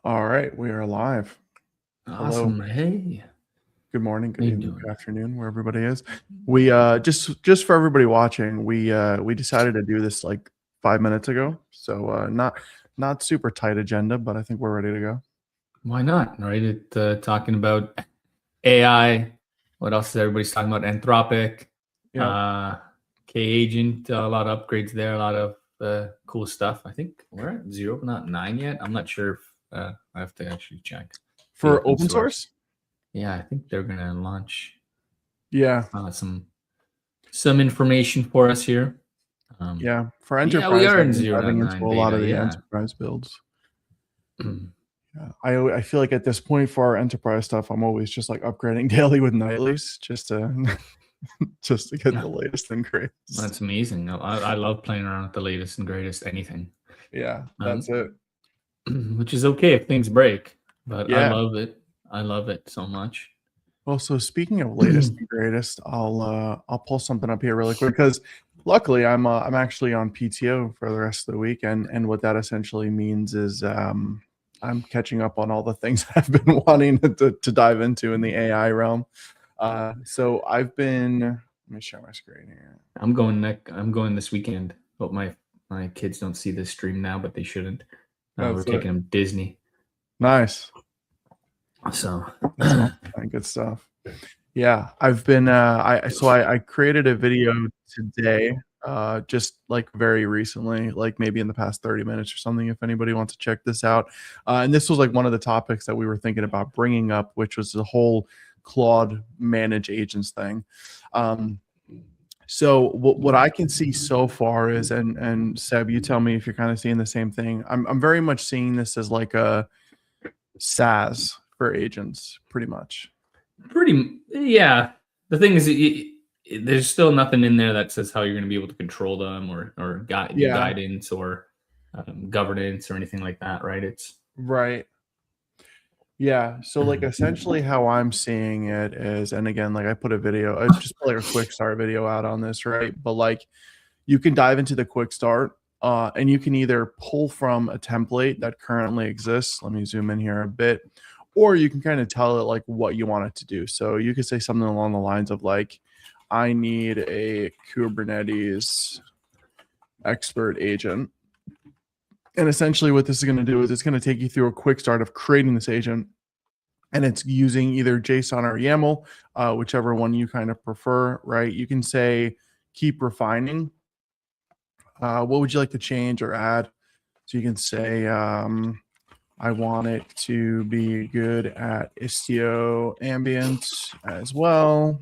All right, we are live. Hello. Awesome. Hey, Good morning, how good you evening, doing? good afternoon, where everybody is. We just for everybody watching, we decided to do this like 5 minutes ago. So not super tight agenda, but I think we're ready to go. Why not? Right? Talking about AI. What else is everybody's talking about? Anthropic, Yeah. uh, K Agent. A lot of upgrades there. A lot of cool stuff. I think we're at 0, but not 9 yet. I'm not sure if I have to actually check the For open open source. source? Yeah, I think they're gonna launch Yeah. some information for us here. Um, Yeah. For yeah, we enterprise, are I've in been diving into 0.9 a lot beta. of the Yeah. enterprise builds. Yeah. I feel like at this point for our enterprise stuff, I'm always just like upgrading daily with nightlies just to just to get the latest and greatest. That's amazing. I love playing around with the latest and greatest anything, Yeah, that's um, it. which is okay if things break, but I Yeah. love it. I love it so much. Well, so speaking of latest and greatest, I'll pull something up here really quick because luckily I'm actually on PTO for the rest of the week, and what that essentially means is I'm catching up on all the things I've been wanting to dive into in the AI realm. So I've been let me share my screen here. I'm going this weekend. Hope my kids don't see this stream now, but they shouldn't. We're That's it. taking them Disney. Nice. So That's all good stuff. Yeah, I've been I created a video today, just like very recently, like maybe in the past 30 minutes or something, if anybody wants to check this out. And this was like one of the topics that we were thinking about bringing up, which was the whole Claude manage agents thing. Um, so what I can see so far is, and Seb, you tell me if you're kind of seeing the same thing. I'm very much seeing this as like a SaaS for agents, pretty much. yeah. The thing is, there's still nothing in there that says how you're going to be able to control them or do Yeah, guidance or governance or anything like that, right? It's right. Yeah. So like essentially how I'm seeing it is, and again, like I put a video, I just put like a quick start video out on this, right? But like you can dive into the quick start, and you can either pull from a template that currently exists. Let me zoom in here a bit, or you can kind of tell it like what you want it to do. So you could say something along the lines of like, I need a Kubernetes expert agent. And essentially what this is going to do is it's going to take you through a quick start of creating this agent, and it's using either JSON or YAML, whichever one you kind of prefer, right? You can say keep refining. What would you like to change or add? So you can say, I want it to be good at Istio ambient as well.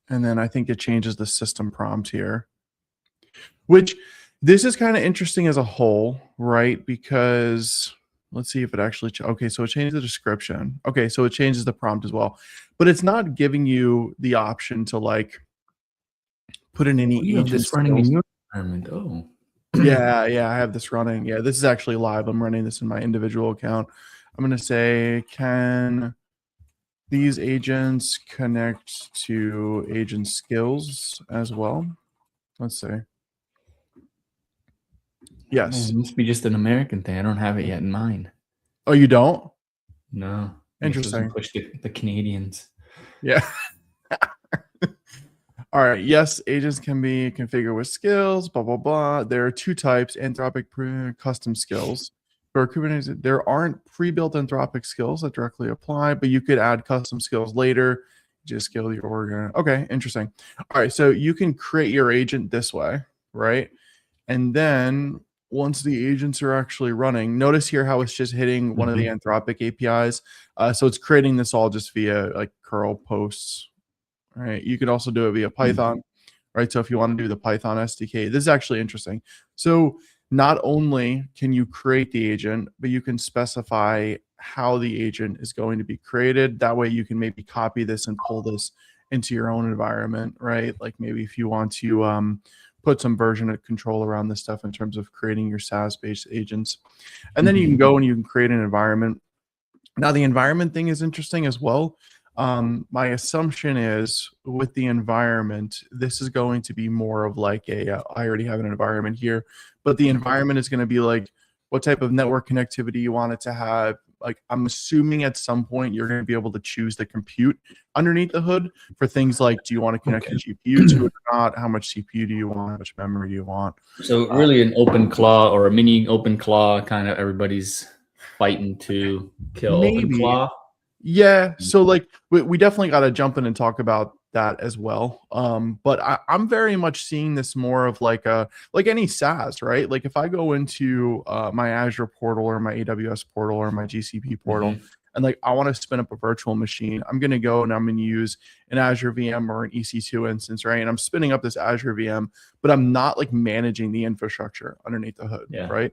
And then I think it changes the system prompt here, which this is kind of interesting as a whole, right? Because let's see if it actually, okay, so it changes the description. Okay, so it changes the prompt as well, but it's not giving you the option to like put in any you have agent this running in skills. your environment. Oh, Yeah, I have this running. Yeah, this is actually live. I'm running this in my individual account. I'm going to say, can these agents connect to agent skills as well? Let's see. it Yes. must be just an American thing. I don't have it yet in mine. Oh, you don't? No, I guess it doesn't Interesting. push the Canadians. Yeah. All right. Yes, agents can be configured with skills, blah, blah, blah. There are two types, Anthropic custom skills. For Kubernetes, there aren't pre-built Anthropic skills that directly apply, but you could add custom skills later. Just skill your organ. Okay, interesting. All right, so you can create your agent this way, right? And then once the agents are actually running, notice here how it's just hitting one of the Anthropic APIs. So it's creating this all just via like curl posts, right? You could also do it via Python, right? So if you want to do the Python SDK, this is actually interesting. So not only can you create the agent, but you can specify how the agent is going to be created. That way you can maybe copy this and pull this into your own environment, right? Like maybe if you want to put some version of control around this stuff in terms of creating your SaaS-based agents. And then you can go and you can create an environment. Now the environment thing is interesting as well. My assumption is with the environment, this is going to be more of like I already have an environment here, but the environment is going to be like what type of network connectivity you want it to have. Like, I'm assuming at some point you're going to be able to choose the compute underneath the hood for things like, do you want to connect the GPU to it or not? How much CPU do you want? How much memory do you want? So really an open claw or a mini open claw, kind of everybody's fighting to kill open claw. Yeah, so like we definitely got to jump in and talk about that as well. But I'm very much seeing this more of like any SaaS, right? Like if I go into my Azure portal or my AWS portal or my GCP portal, and like I want to spin up a virtual machine, I'm going to go and I'm going to use an Azure VM or an EC2 instance, right? And I'm spinning up this Azure VM, but I'm not like managing the infrastructure underneath the hood, right?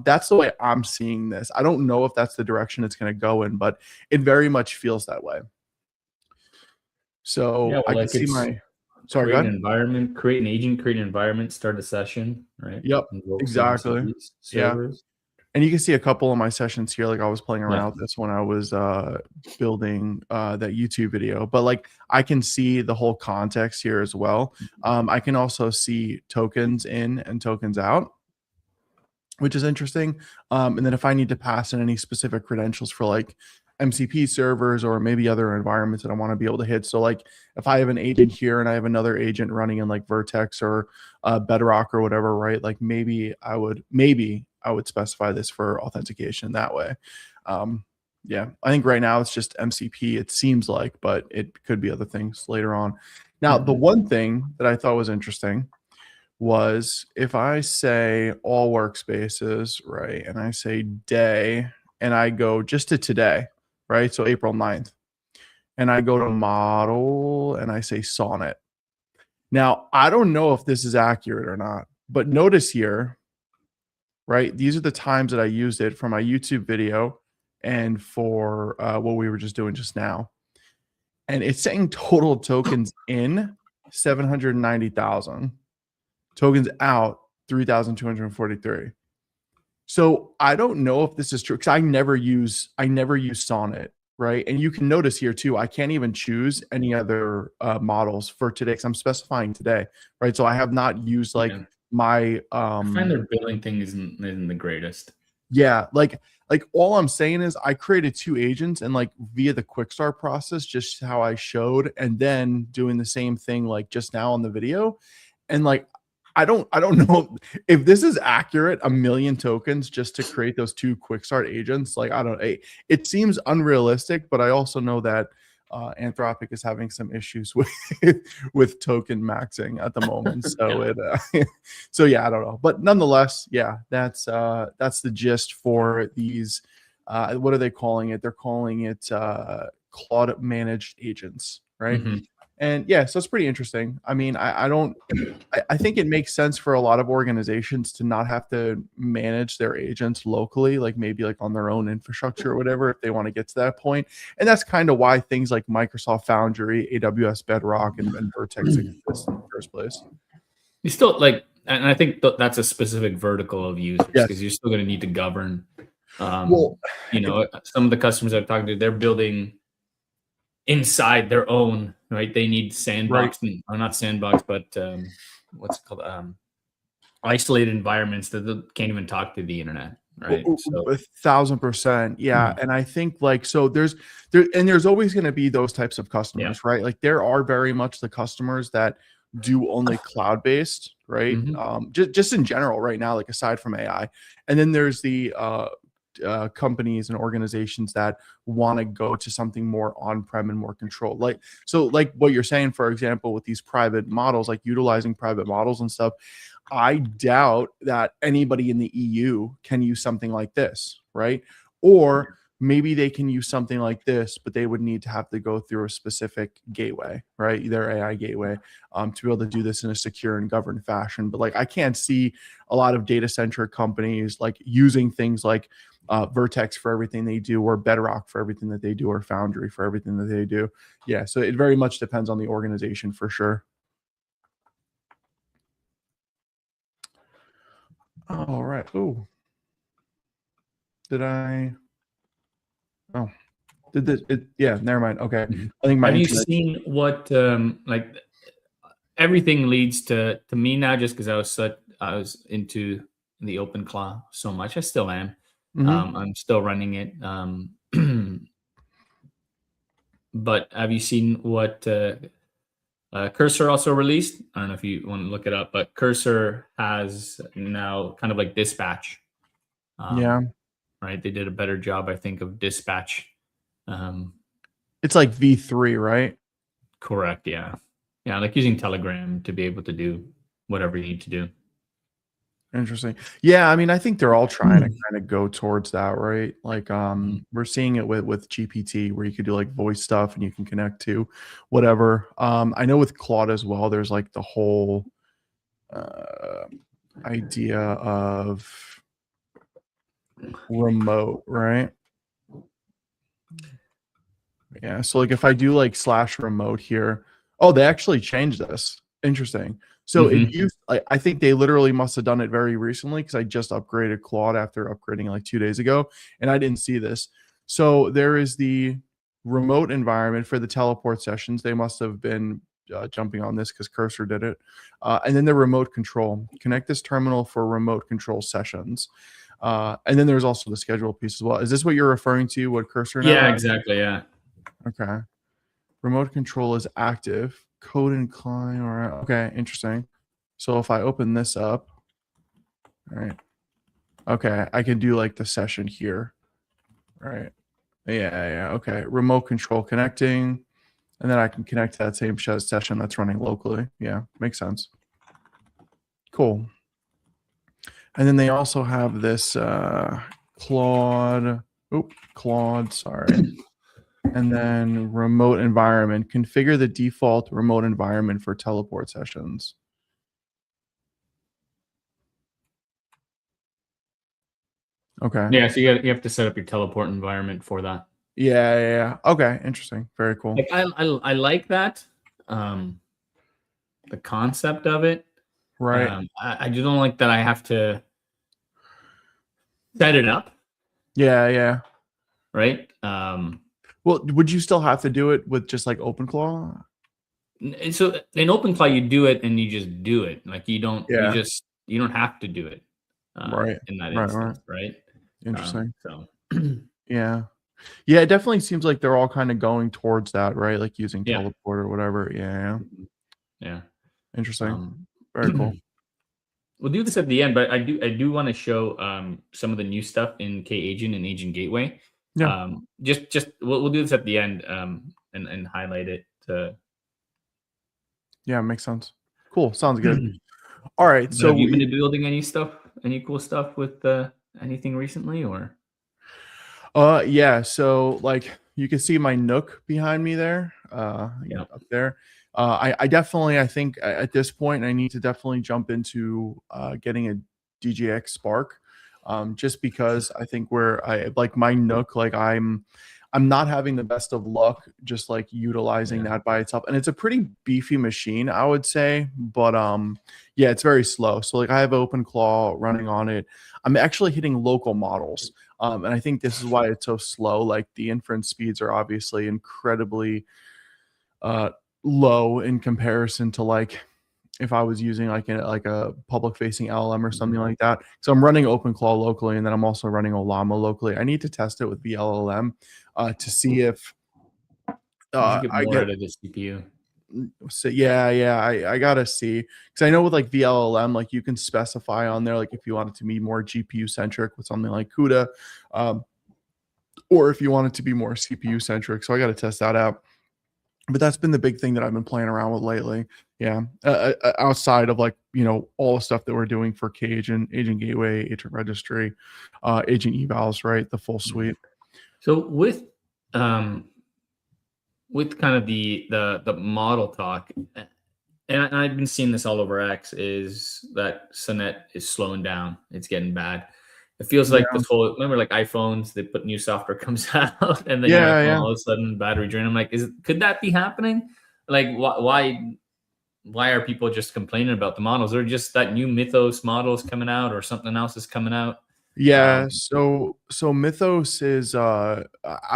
That's the way I'm seeing this. I don't know if that's the direction it's going to go in, but it very much feels that way. So well, I can see my, sorry, create an environment, create an agent, create an environment, start a session, right? Yep, exactly. Servers. And you can see a couple of my sessions here. Like I was playing around with this when I was building that YouTube video, but like I can see the whole context here as well. I can also see tokens in and tokens out, which is interesting. And then if I need to pass in any specific credentials for like MCP servers or maybe other environments that I want to be able to hit. So like if I have an agent here and I have another agent running in like Vertex or Bedrock or whatever, right? Like maybe I would specify this for authentication that way. Yeah, I think right now it's just MCP, it seems like, but it could be other things later on. Now, the one thing that I thought was interesting was if I say all workspaces, right, and I say day, and I go just to today, right, so April 9th, and I go to model, and I say Sonnet. Now, I don't know if this is accurate or not, but notice here, right, these are the times that I used it for my YouTube video and for what we were just doing just now. And it's saying total tokens in 790,000. Tokens out 3,243. So I don't know if this is true because I never use Sonnet, right? And you can notice here too, I can't even choose any other models for today because I'm specifying today, right? So I have not used like my I find their billing thing isn't the greatest. Yeah, like all I'm saying is I created 2 agents and like via the quick start process, just how I showed, and then doing the same thing like just now on the video. And like I don't know if this is accurate, 1 million tokens just to create those 2 quick start agents. Like I don't know, it seems unrealistic, but I also know that Anthropic is having some issues with token maxing at the moment. So it so yeah, I don't know, but nonetheless, yeah, that's the gist for these. What are they calling it? They're calling it Claude managed agents, right? And yeah, so it's pretty interesting. I mean, I think it makes sense for a lot of organizations to not have to manage their agents locally, like maybe like on their own infrastructure or whatever, if they want to get to that point. And that's kind of why things like Microsoft Foundry, AWS Bedrock, and Vertex exist in the first place. You still like, and I think that's a specific vertical of users because you're still going to need to govern. Well, you know, some of the customers I'm talking to, they're building inside their own, right? They need sandbox, or not sandbox, but what's it called? Isolated environments that can't even talk to the internet, right? So 1,000%, yeah. And I think like, so there's always going to be those types of customers, right? Like there are very much the customers that do only cloud-based, right? Just in general right now, like aside from AI, and then there's the companies and organizations that want to go to something more on-prem and more controlled. Like, so like what you're saying, for example, with these private models, like utilizing private models and stuff, I doubt that anybody in the EU can use something like this, right? Or maybe they can use something like this, but they would need to have to go through a specific gateway, right? Their AI gateway, to be able to do this in a secure and governed fashion. But like, I can't see a lot of data-centric companies like using things like Vertex for everything they do, or Bedrock for everything that they do, or Foundry for everything that they do. Yeah, so it very much depends on the organization for sure. All right. Oh, did I? Oh, did this? Yeah, never mind. Okay, I think my. Have you seen what like everything leads to me now? Just because I was into the OpenClaw so much. I still am. Mm-hmm. I'm still running it. But have you seen what Cursor also released? I don't know if you want to look it up, but Cursor has now kind of like Dispatch. Yeah. Right. They did a better job, I think, of Dispatch. It's like V3, right? Correct. Yeah. Yeah. Like using Telegram to be able to do whatever you need to do. Interesting. Yeah, I mean, I think they're all trying to kind of go towards that, right? Like, we're seeing it with GPT, where you could do like voice stuff and you can connect to whatever. I know with Claude as well, there's like the whole idea of remote, right? Yeah. So like if I do like /remote here, oh, they actually changed this. Interesting. So it used, I think they literally must have done it very recently, because I just upgraded Claude after upgrading like 2 days ago, and I didn't see this. So there is the remote environment for the teleport sessions. They must have been jumping on this because Cursor did it. And then the remote control. Connect this terminal for remote control sessions. And then there's also the schedule piece as well. Is this what you're referring to? What Cursor now? Yeah, exactly. Yeah. Okay. Remote control is active. Code incline, or okay, interesting. So if I open this up, all right. Okay, I can do like the session here. Right. Yeah. Okay. Remote control connecting. And then I can connect to that same session that's running locally. Yeah, makes sense. Cool. And then they also have this Claude, sorry. And then remote environment. Configure the default remote environment for teleport sessions. Okay. Yeah, so you have to set up your teleport environment for that. Yeah. Okay, interesting. Very cool. Like I like that. The concept of it. Right. I just don't like that I have to set it up. Yeah. Right. Well, would you still have to do it with just like OpenClaw? So in OpenClaw, you do it and you just do it. Like you don't have to do it. Right. In that instance, right? Interesting. So yeah, it definitely seems like they're all kind of going towards that, right? Like using teleport or whatever. Yeah. Interesting. Very cool. We'll do this at the end, but I do want to show some of the new stuff in K-Agent and Agent Gateway. Yeah. Just we'll do this at the end and highlight it. Yeah, makes sense. Cool. Sounds good. All right. So have you been building any cool stuff with anything recently, or? Yeah. So like you can see my Nook behind me there. Up there. I definitely, I think at this point I need to definitely jump into getting a DJX Spark, just because I think I like my Nook, like I'm not having the best of luck just like utilizing that by itself, and it's a pretty beefy machine, I would say, but yeah, it's very slow. So like I have OpenClaw running on it. I'm actually hitting local models, and I think this is why it's so slow. Like the inference speeds are obviously incredibly low in comparison to like if I was using like a public facing LLM or something like that. So I'm running OpenClaw locally, and then I'm also running Olama locally. I need to test it with VLLM to see if you get more I out of the CPU. So I gotta see, because I know with like VLLM, like you can specify on there like if you want it to be more GPU centric with something like CUDA, or if you want it to be more CPU centric. So I got to test that out. But that's been the big thing that I've been playing around with lately. Yeah. Outside of like, all the stuff that we're doing for K-Agent, Agent Gateway, Agent Registry, Agent Evals, right? The full suite. So with kind of the model talk, and I've been seeing this all over X, is that Sonnet is slowing down. It's getting bad. It feels like this whole, remember like iPhones, they put new software comes out and then your iPhone all of a sudden battery drain. I'm like, could that be happening? Like why are people just complaining about the models? Or just that new Mythos models coming out, or something else is coming out? Yeah, so Mythos is I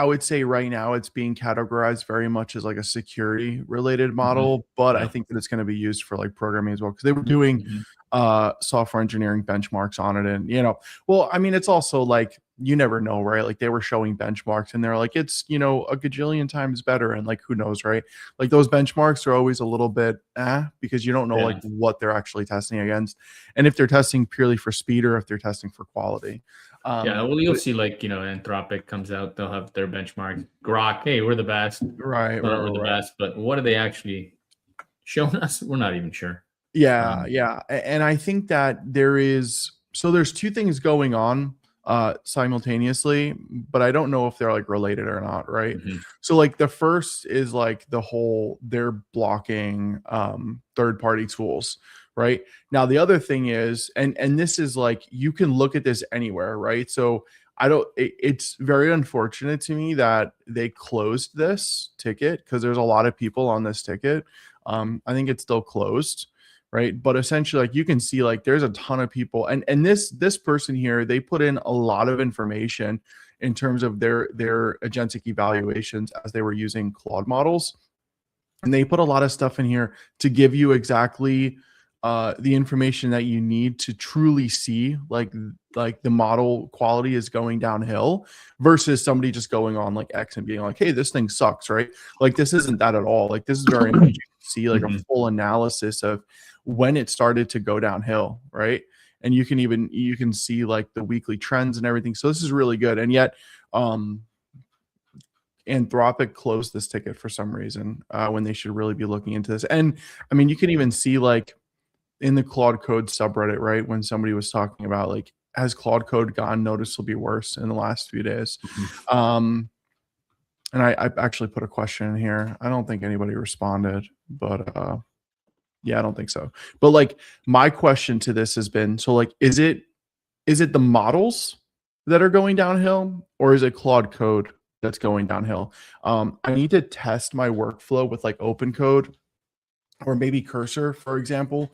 would say right now it's being categorized very much as like a security related model, but I think that it's going to be used for like programming as well, because they were doing software engineering benchmarks on it. And, well, I mean, it's also like, you never know, right? Like they were showing benchmarks and they're like, it's, a gajillion times better. And like, who knows, right? Like those benchmarks are always a little bit, because you don't know like what they're actually testing against. And if they're testing purely for speed or if they're testing for quality. Well, you'll see like, Anthropic comes out, they'll have their benchmark. Grok, hey, we're the best. Right. We're the best, but what are they actually showing us? We're not even sure. Yeah. And I think that there's two things going on simultaneously, but I don't know if they're like related or not, right? So like the first is like they're blocking third-party tools, right? Now the other thing is, and this is like, you can look at this anywhere, right? So it's very unfortunate to me that they closed this ticket because there's a lot of people on this ticket. I think it's still closed, right? But essentially, like, you can see like there's a ton of people, and this person here, they put in a lot of information in terms of their agentic evaluations as they were using Claude models, and they put a lot of stuff in here to give you exactly the information that you need to truly see like the model quality is going downhill versus somebody just going on like X and being like, hey, this thing sucks, right? Like this isn't that at all. Like this is very interesting to see like a full analysis of when it started to go downhill, right? And you can see like the weekly trends and everything. So this is really good. And yet Anthropic closed this ticket for some reason when they should really be looking into this. And I mean, you can even see like in the Claude Code subreddit, right, when somebody was talking about like, has Claude Code gotten noticeably worse in the last few days? And I actually put a question in here. I don't think anybody responded, but yeah, I don't think so. But like my question to this has been, so like, is it the models that are going downhill, or is it Claude Code that's going downhill? I need to test my workflow with like open code or maybe Cursor, for example,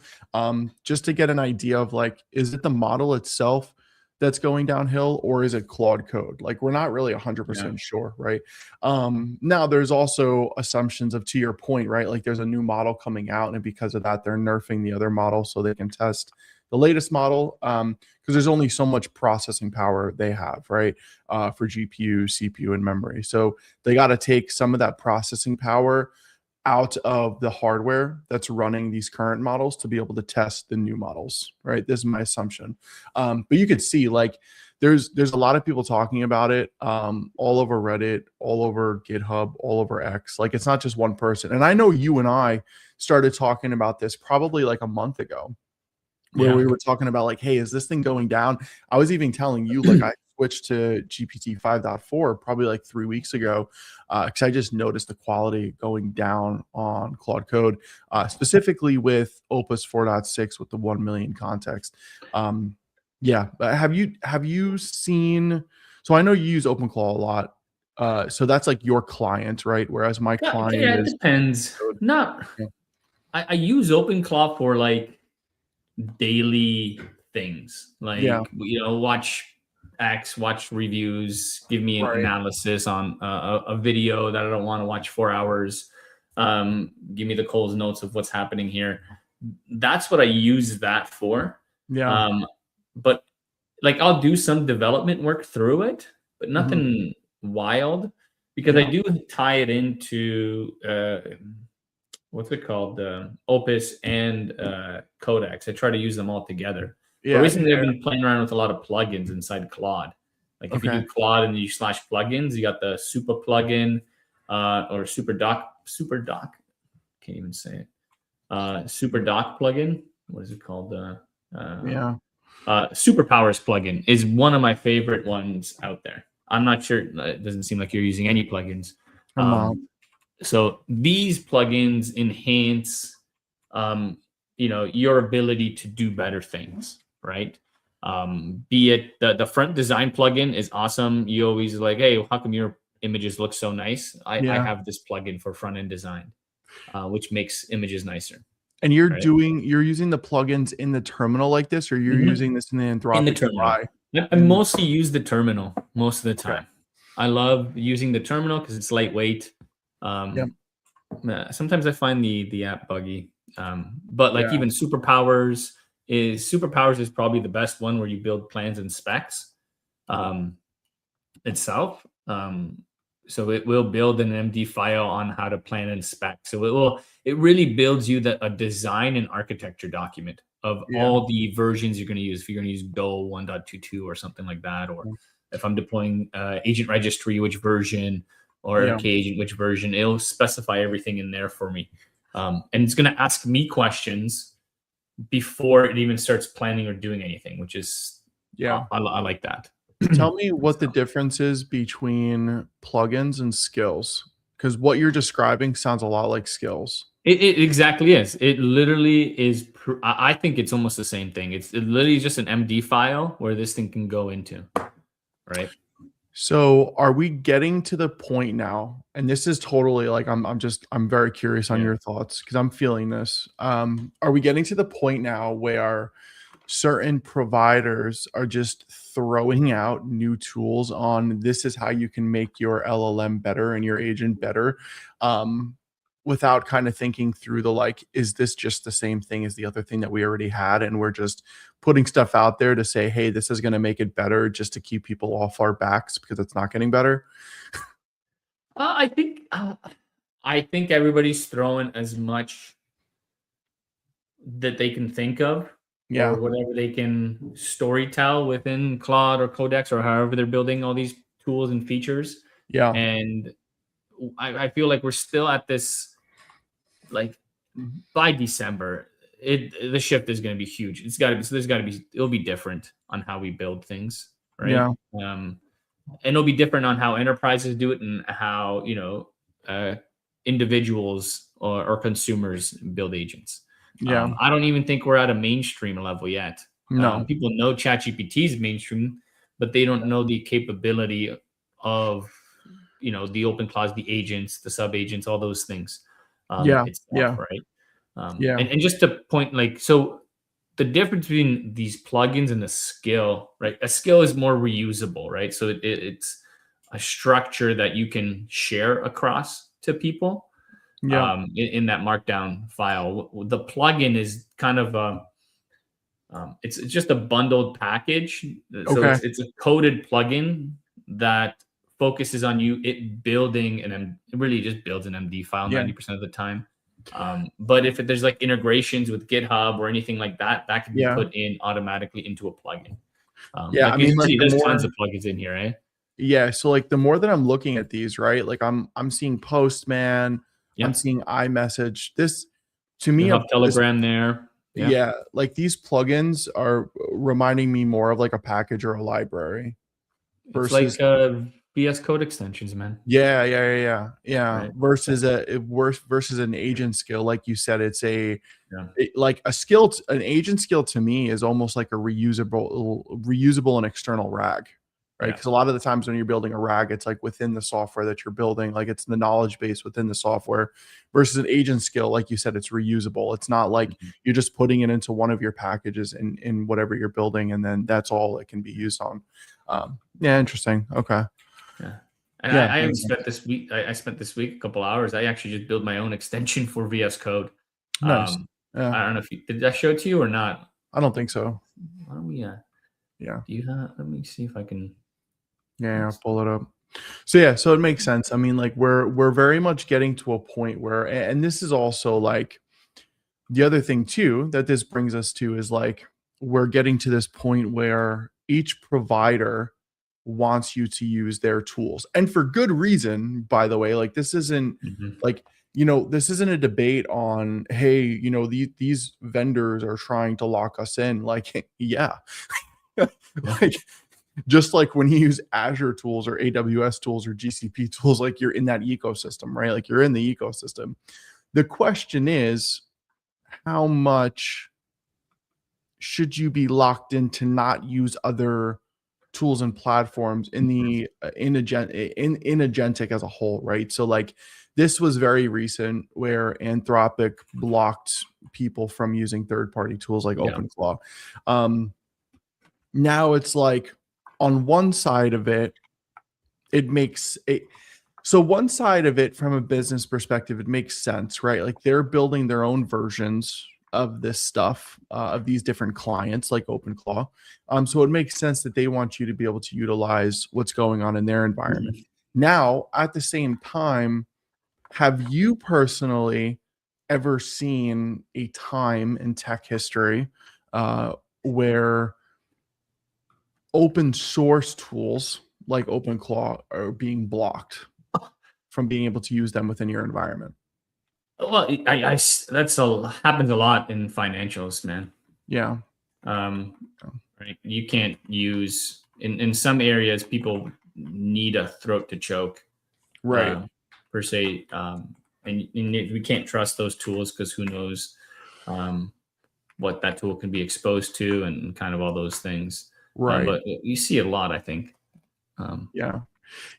just to get an idea of like, is it the model itself that's going downhill, or is it Claude Code? Like, we're not really 100% sure, right? Now there's also assumptions of, to your point, right? Like there's a new model coming out, and because of that, they're nerfing the other model so they can test the latest model, because there's only so much processing power they have, right? For GPU, CPU, and memory. So they got to take some of that processing power out of the hardware that's running these current models to be able to test the new models, right? This is my assumption. But you could see like there's a lot of people talking about it all over Reddit, all over GitHub, all over X. Like it's not just one person. And I know you and I started talking about this probably like a month ago, where we were talking about like, hey, is this thing going down? I was even telling you like I switched to GPT 5.4 probably like 3 weeks ago because I just noticed the quality going down on Claude Code, specifically with Opus 4.6 with the 1 million context. Yeah, but have you seen? So I know you use OpenClaw a lot. So that's like your client, right? Whereas my client it depends. I use OpenClaw for like daily things, like watch X, watch reviews, give me an analysis on a video that I don't want to watch 4 hours, give me the Cole's notes of what's happening here. That's what I use that for. But like I'll do some development work through it, but nothing wild, because I do tie it into what's it called? Opus and Codex. I try to use them all together. But recently I've been playing around with a lot of plugins inside Claude. Like if you do Claude and you slash plugins, you got the super plugin or super doc, can't even say it. Super doc plugin. What is it called? Superpowers plugin is one of my favorite ones out there. I'm not sure. It doesn't seem like you're using any plugins. So these plugins enhance, your ability to do better things, right? Be it the front design plugin is awesome. You always like, hey, how come your images look so nice? I have this plugin for front end design, which makes images nicer. And you're using the plugins in the terminal like this, or you're using this in the Anthropic in the terminal. I mostly use the terminal most of the time. I love using the terminal because it's lightweight. Sometimes I find the app buggy, but like even superpowers, is superpowers is probably the best one where you build plans and specs itself. So it will build an MD file on how to plan and spec. So it really builds you a design and architecture document of all the versions you're going to use. If you're going to use Go 1.22 or something like that, or if I'm deploying agent registry, which version, or K-agent, which version, it'll specify everything in there for me. And it's going to ask me questions before it even starts planning or doing anything, which is, I like that. Tell me what the difference is between plugins and skills, because what you're describing sounds a lot like skills. It exactly is. It literally is. I think it's almost the same thing. It's literally just an MD file where this thing can go into, right? So are we getting to the point now? And this is totally like, I'm very curious on your thoughts, because I'm feeling this. Are we getting to the point now where certain providers are just throwing out new tools on, this is how you can make your LLM better and your agent better, without kind of thinking through the, like, is this just the same thing as the other thing that we already had, and we're just putting stuff out there to say, hey, this is going to make it better, just to keep people off our backs because it's not getting better? I think everybody's throwing as much that they can think of, or whatever they can storytell within Claude or Codex, or however they're building all these tools and features. And I feel like we're still at this, like, by December, the shift is going to be huge. It's got to be. So there's got to be. It'll be different on how we build things, right? And it'll be different on how enterprises do it, and how individuals or consumers build agents. I don't even think we're at a mainstream level yet. People know ChatGPT is mainstream, but they don't know the capability of the open clause, the agents, the sub agents, all those things. Right. And just to point, like, so the difference between these plugins and the skill, right? A skill is more reusable, right? So it's a structure that you can share across to people in that markdown file. The plugin is kind of it's just a bundled package. So it's a coded plugin that focuses on it building, and it really just builds an MD file 90% of the time. But if there's like integrations with GitHub or anything like that, that can be put in automatically into a plugin. I mean, like, there's tons of plugins in here, right? Yeah. So like, the more that I'm looking at these, right? Like I'm seeing Postman, I'm seeing iMessage. This, to me, Telegram there. Like, these plugins are reminding me more of like a package or a library. Versus, it's like VS Code extensions, man. Right. Versus an agent skill, like you said, it's like a skill. An agent skill to me is almost like a reusable and external RAG, right? Because a lot of the times when you're building a RAG, it's like within the software that you're building, like it's the knowledge base within the software. Versus an agent skill, like you said, it's reusable. It's not like you're just putting it into one of your packages in whatever you're building, and then that's all it can be used on. Interesting. Okay. And I spent this week. I spent this week a couple hours. I actually just built my own extension for VS Code. Nice. I don't know if did I show it to you or not. I don't think so. Why don't we? Do you have? Let me see if I can. I'll pull it up. So it makes sense. I mean, like, we're very much getting to a point where, and this is also like the other thing too that this brings us to, is like, we're getting to this point where each provider wants you to use their tools, and for good reason, by the way. Like, this isn't like, this isn't a debate on, hey, these vendors are trying to lock us in. Like, like, just like when you use Azure tools or AWS tools or GCP tools, like, you're in that ecosystem, right? Like, you're in the ecosystem. The question is, how much should you be locked in to not use other tools and platforms in Agentic as a whole, right? So like, this was very recent where Anthropic blocked people from using third-party tools like OpenClaw. Now it's like, on one side of it, so one side of it, from a business perspective, it makes sense, right? Like, they're building their own versions of this stuff, of these different clients like OpenClaw. So it makes sense that they want you to be able to utilize what's going on in their environment. Now, at the same time, have you personally ever seen a time in tech history where open source tools like OpenClaw are being blocked from being able to use them within your environment? Well, happens a lot in financials, man. Yeah. Right. You can't use in some areas people need a throat to choke, Right. Per se, and we can't trust those tools because who knows what that tool can be exposed to and kind of all those things. Right. But you see a lot, I think.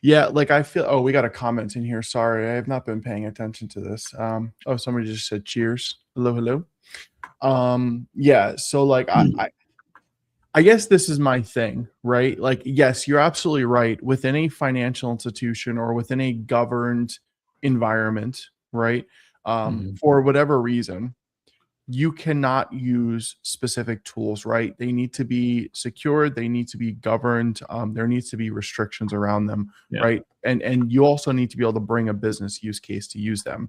Yeah, like I feel, oh, we got a comment in here. Sorry, I have not been paying attention to this. Oh, somebody just said cheers. Hello. Yeah, so like I guess this is my thing, right? Like, yes, you're absolutely right. Within a financial institution or within a governed environment, right? For whatever reason, you cannot use specific tools, right? They need to be secured. They need to be governed. There needs to be restrictions around them, right? And you also need to be able to bring a business use case to use them.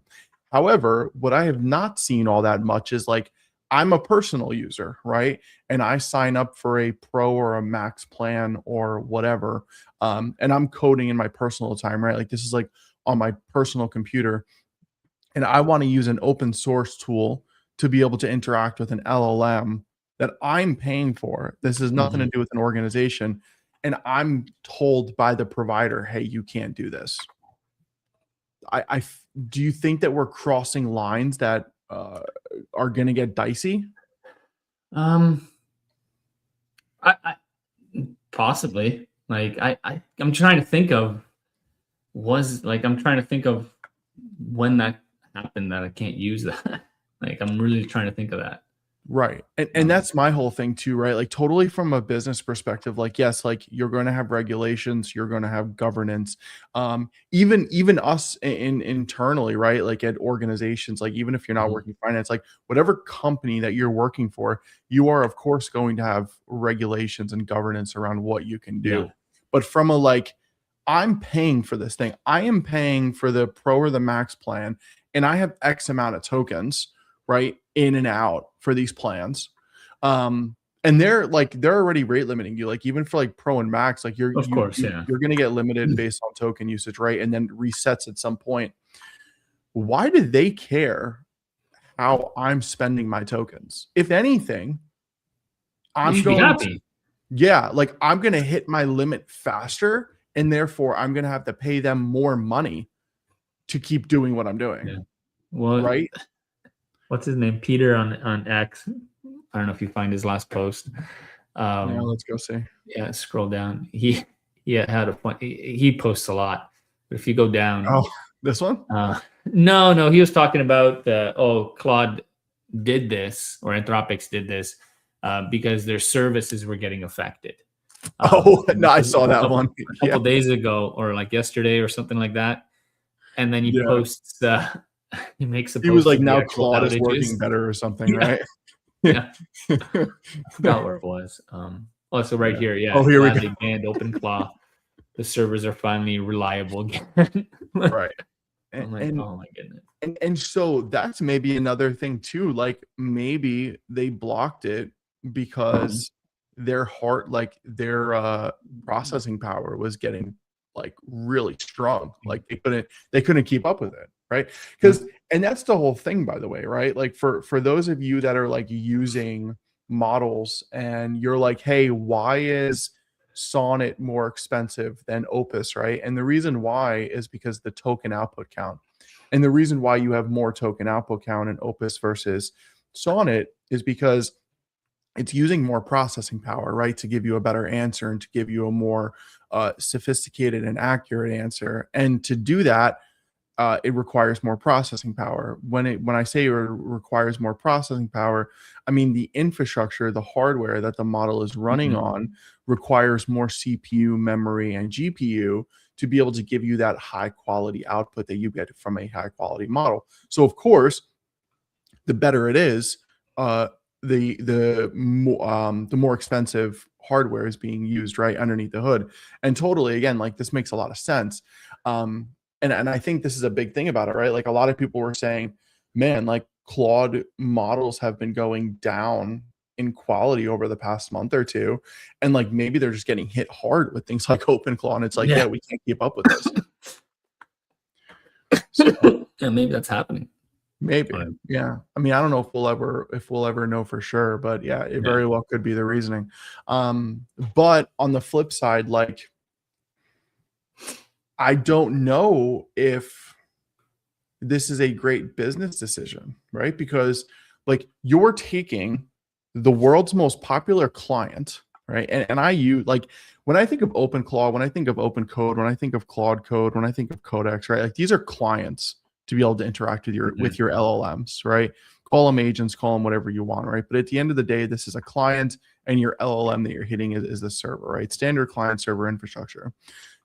However, what I have not seen all that much is like, I'm a personal user, right? And I sign up for a pro or a max plan or whatever. And I'm coding in my personal time, right? Like this is like on my personal computer. And I want to use an open source tool to be able to interact with an LLM that I'm paying for. This has nothing to do with an organization. And I'm told by the provider, hey, you can't do this. Do you think that we're crossing lines that are going to get dicey? I possibly. Like I'm trying to think of when that happened that I can't use that. Like I'm really trying to think of that. Right. And that's my whole thing too, right? Like totally from a business perspective, like, yes, like you're going to have regulations, you're going to have governance. Even us internally, right? Like at organizations, like even if you're not working finance, like whatever company that you're working for, you are of course going to have regulations and governance around what you can do. Yeah. But from a like, I'm paying for this thing. I am paying for the pro or the max plan, and I have X amount of tokens, right, in and out for these plans. And they're already rate limiting you, like even for like pro and max, like you're going to get limited based on token usage, right? And then resets at some point. Why do they care how I'm spending my tokens? If anything, I'm going to hit my limit faster, and therefore I'm going to have to pay them more money to keep doing what I'm doing. Yeah. Well, right? What's his name? Peter on X. I don't know if you find his last post. Yeah, let's go see. Yeah, scroll down. He had a point. He posts a lot, but if you go down, this one? No, he was talking about Claude did this, or Anthropic did this because their services were getting affected. No, I saw that one a couple days ago, or like yesterday, or something like that. And then he posts. He makes a post. He was like, now Claude is working better or something, right? Yeah. Not where it was. So right here, yeah. Oh, here we go. They banned OpenClaw. The servers are finally reliable again. Right. I'm like, oh my goodness. And so that's maybe another thing too. Like maybe they blocked it because their processing power was getting like really strong. Like they couldn't keep up with it. Right. And that's the whole thing, by the way, right? Like for those of you that are like using models and you're like, hey, why is Sonnet more expensive than Opus, right? And the reason why is because the token output count. And the reason why you have more token output count in Opus versus Sonnet is because it's using more processing power, right? To give you a better answer and to give you a more sophisticated and accurate answer. And to do that, it requires more processing power. When I say it requires more processing power, I mean the infrastructure, the hardware that the model is running on requires more CPU, memory, and GPU to be able to give you that high quality output that you get from a high quality model. So of course, the better it is, the more expensive hardware is being used right underneath the hood. And totally, again, like this makes a lot of sense. And I think this is a big thing about it, right? Like a lot of people were saying, man, like Claude models have been going down in quality over the past month or two, and like maybe they're just getting hit hard with things like OpenClaw, and it's like, yeah, we can't keep up with this. So, yeah, maybe that's happening. Maybe, yeah. I mean, I don't know if we'll ever know for sure, but yeah, it very well could be the reasoning. But on the flip side, like, I don't know if this is a great business decision, right? Because like you're taking the world's most popular client, right? And I use, like, when I think of OpenClaw, when I think of Open Code, when I think of Claude Code, when I think of Codex, right? Like these are clients to be able to interact with your with your LLMs, right? Call them agents, call them whatever you want, right? But at the end of the day, this is a client, and your LLM that you're hitting is the server, right? Standard client server infrastructure.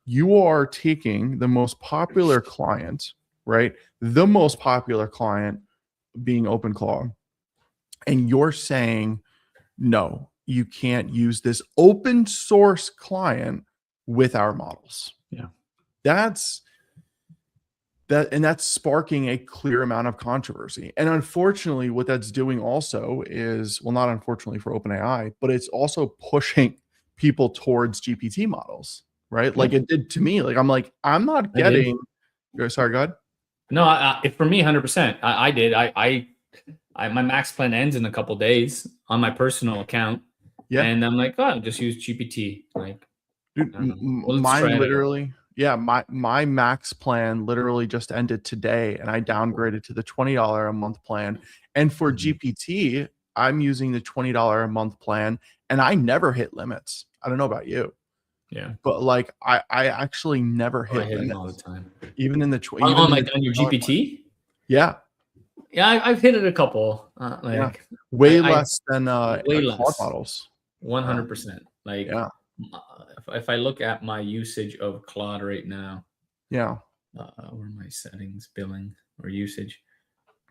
You are taking the most popular client, right? The most popular client being OpenClaw, and you're saying, no, you can't use this open source client with our models. Yeah. That's sparking a clear amount of controversy. And unfortunately, what that's doing also is, well, not unfortunately for OpenAI, but it's also pushing people towards GPT models, right? Like it did to me. Like, I'm not getting, sorry, go ahead. No, for me, 100%. I did. My max plan ends in a couple days on my personal account. Yeah. And I'm like, oh, just use GPT. Like, dude, mine literally, my max plan literally just ended today, and I downgraded to the $20 a month plan. And for GPT, I'm using the $20 a month plan, and I never hit limits. I don't know about you. Yeah. But like I actually never hit limits all the time. Even in the on your GPT? Yeah. Yeah, I've hit it a couple. Way less than Claude models. 100%. Like, if I look at my usage of Claude right now, where are my settings, billing or usage?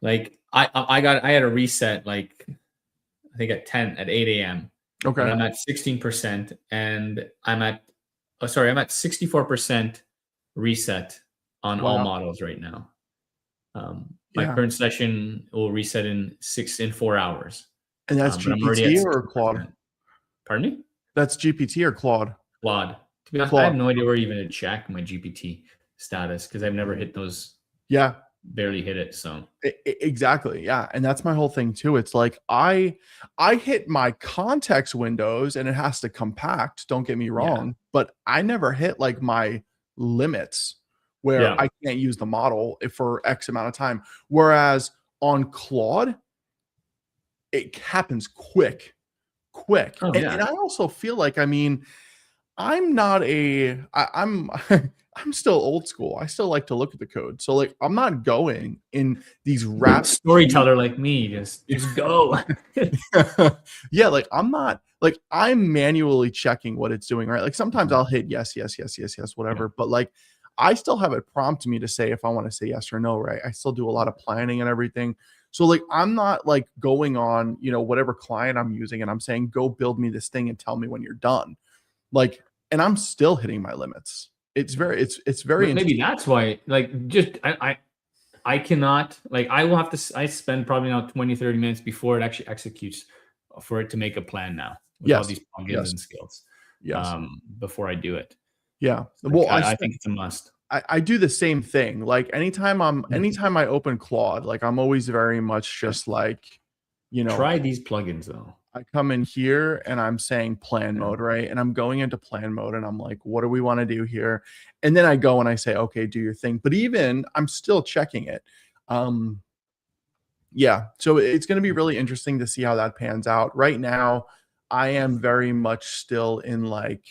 Like, I had a reset, like I think at 8 a.m. Okay. And I'm at 16%, and I'm at 64% reset on all models right now. My current session will reset in 4 hours. And that's GPT or Claude? Pardon me? That's GPT or Claude? Claude. To be honest, I have no idea where even to check my GPT status, because I've never hit those. Yeah. Barely hit it. So exactly. Yeah. And that's my whole thing too. It's like I hit my context windows and it has to compact. Don't get me wrong, but I never hit like my limits where I can't use the model for X amount of time. Whereas on Claude, it happens quick. Oh, and I also feel like, I mean, I'm still old school. I still like to look at the code. So like, I'm not going in these rap storyteller like me. Just go. Yeah. Like I'm manually checking what it's doing, right? Like sometimes I'll hit yes, whatever. But like, I still have it prompt me to say if I want to say yes or no, right? I still do a lot of planning and everything. So like, I'm not like going on, whatever client I'm using and I'm saying, go build me this thing and tell me when you're done. Like, and I'm still hitting my limits. It's very maybe that's why, like, just I cannot, like, I spend probably now 20-30 minutes before it actually executes for it to make a plan now with all these plugins and skills. Before I do it. Yeah. Like, well, I think it's a must. I do the same thing. Like anytime I open Claude, like I'm always very much just like, try these plugins though. I come in here and I'm saying plan mode, right? And I'm going into plan mode and I'm like, what do we want to do here? And then I go and I say, okay, do your thing. But even I'm still checking it. Yeah. So it's going to be really interesting to see how that pans out. Right now, I am very much still in like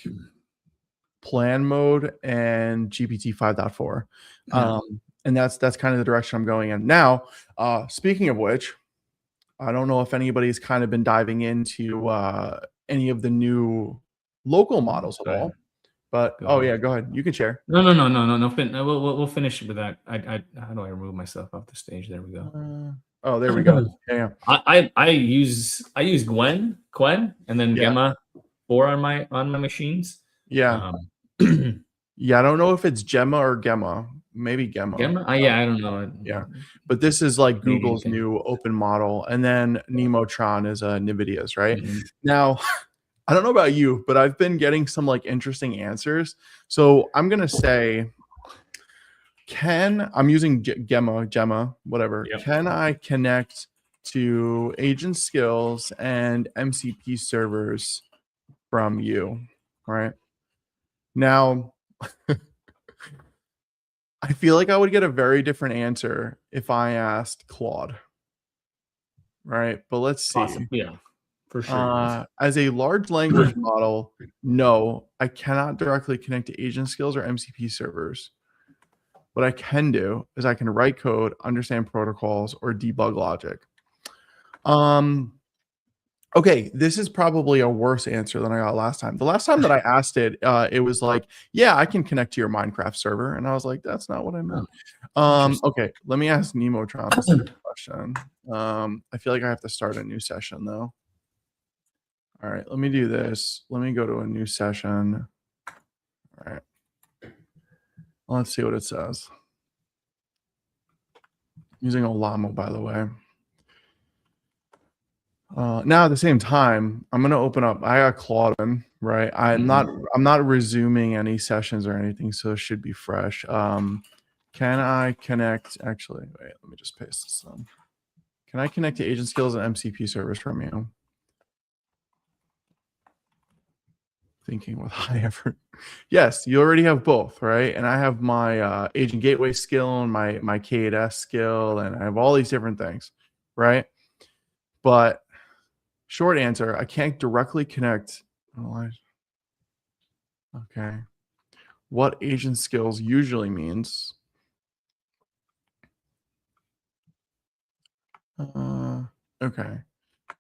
plan mode and GPT 5.4. And that's kind of the direction I'm going in. Now, speaking of which, I don't know if anybody's kind of been diving into any of the new local models at all, but go ahead. You can share. No. We'll finish with that. How do I remove myself off the stage? There we go. Oh, there we go. Yeah. I use Quen, and then Yeah. Gemma 4 on my machines. Yeah. Yeah, I don't know if it's Gemma or Gemma. Maybe Gemma. Gemma? Yeah, I don't know. Yeah. But this is like Google's new open model. And then Nemotron is NVIDIA's, right? Now, I don't know about you, but I've been getting some like interesting answers. So I'm going to say, I'm using Gemma, whatever. Yep. Can I connect to agent skills and MCP servers from you? Right. Now, I feel like I would get a very different answer if I asked Claude. Right. But let's see. Awesome. Yeah, for sure. As a large language model, no, I cannot directly connect to agent skills or MCP servers. What I can do is I can write code, understand protocols, or debug logic. Okay, this is probably a worse answer than I got last time. The last time that I asked it, it was like, yeah, I can connect to your Minecraft server. And I was like, that's not what I meant. Okay, let me ask Nemotron the same question. I feel like I have to start a new session though. All right, let me do this. Let me go to a new session. All right. Let's see what it says. Using Olama, by the way. Now at the same time, I'm gonna open up. I got Claude in, right? I'm not resuming any sessions or anything, so it should be fresh. Can I connect? Actually, wait. Let me just paste this on. Can I connect to agent skills and MCP servers from you? Thinking with high effort. Yes, you already have both, right? And I have my agent gateway skill and my K8S skill, and I have all these different things, right? But short answer, I can't directly connect. Okay. What agent skills usually means? Okay.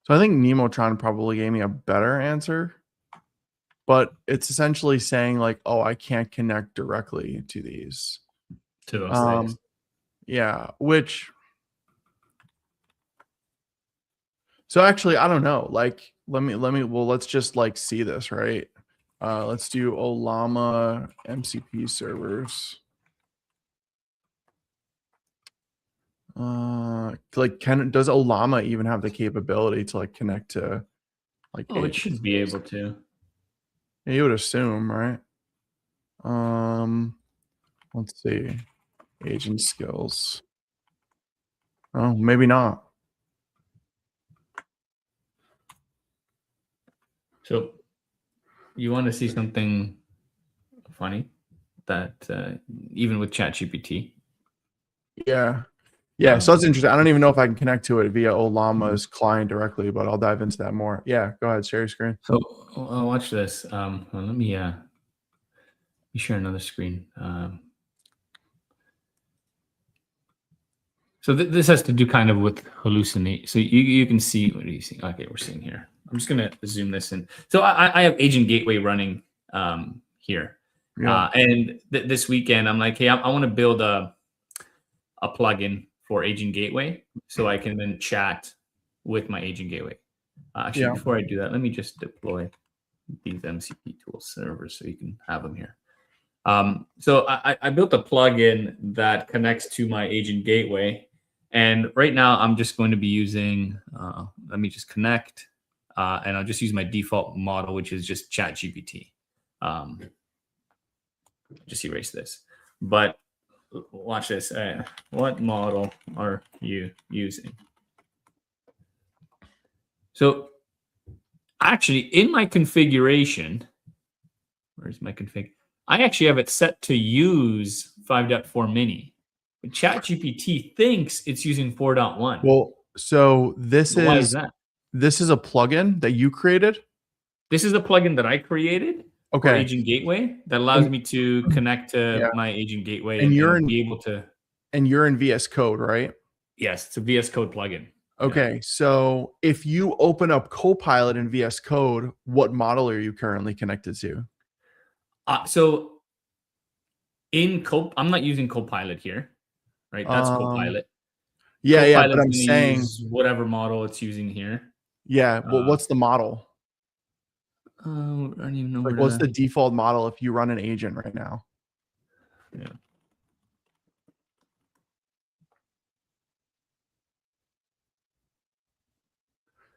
So I think Nemotron probably gave me a better answer, but it's essentially saying like, oh, I can't connect directly to these. To those things. Yeah, which. So actually, I don't know. Like, let's just like see this, right? Let's do Olama MCP servers. Like, does Olama even have the capability to like connect to like? Oh, it should be able to. Yeah, you would assume, right? Let's see, agent skills. Oh, maybe not. So you want to see something funny that even with ChatGPT? Yeah. Yeah, so that's interesting. I don't even know if I can connect to it via Olama's client directly, but I'll dive into that more. Yeah, go ahead, share your screen. So watch this. Well, let me share another screen. So this has to do kind of with hallucinate. So you can see, what are you seeing? Okay, we're seeing here. I'm just gonna zoom this in. So I have Agent Gateway running here, and this weekend I'm like, hey, I want to build a plugin for Agent Gateway so I can then chat with my Agent Gateway. Actually, before I do that, let me just deploy these MCP tool servers so you can have them here. So I built a plugin that connects to my Agent Gateway, and right now I'm just going to be using. Let me just connect, and I'll just use my default model, which is just ChatGPT. Just erase this, but watch this. What model are you using? So actually, in my configuration, where's my config? I actually have it set to use 5.4 mini. But ChatGPT thinks it's using 4.1. Well, so why is that? This is a plugin that you created? This is a plugin that I created for Agent Gateway that allows me to connect to my Agent Gateway and be able to. And you're in VS Code, right? Yes, it's a VS Code plugin. Okay, so if you open up Copilot in VS Code, what model are you currently connected to? So in I'm not using Copilot here, right? That's Copilot. Yeah, yeah, but Copilot's I'm gonna saying, use whatever model it's using here. yeah, well, what's the model? I don't even know Like, where what's to. the default model if you run an agent right now? Yeah.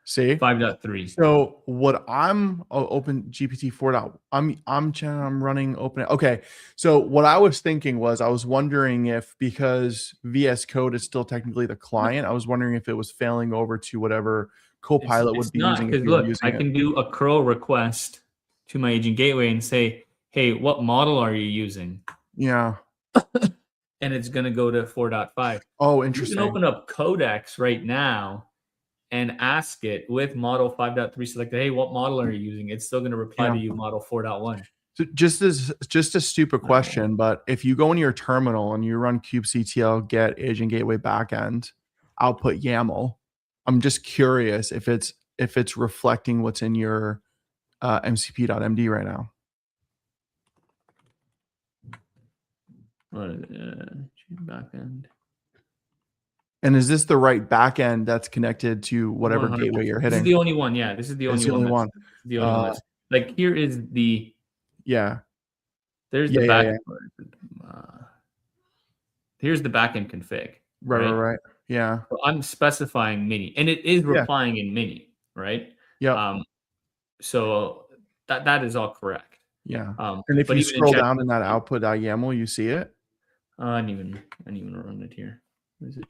See? 5.3. So what I'm open GPT 4. I'm running open. Okay. So what I was thinking was I was wondering if, because VS Code is still technically the client, I was wondering if it was failing over to whatever Copilot would It's be not, using if because you were look, I using it. can do a curl request to my agent gateway and say, hey, what model are you using? Yeah. And it's going to go to 4.5. Oh, You interesting. can open up Codex right now and ask it with model 5.3 selected, hey, what model are you using? It's still going to reply to you model 4.1. So just a stupid question, but if you go into your terminal and you run kubectl get agent gateway backend output YAML, I'm just curious if it's reflecting what's in your mcp.md right now. Backend. And is this the right backend that's connected to whatever 100%. gateway you're hitting? This is the only one. Yeah, this is the only one. The only one that's like, here is the, yeah. There's the back. Here's the backend config. Right. Yeah. So I'm specifying mini, and it is replying in mini, right? Yeah. So that is all correct. Yeah. And if you scroll down in that output.yaml, you see it. I didn't even run it here. Is it?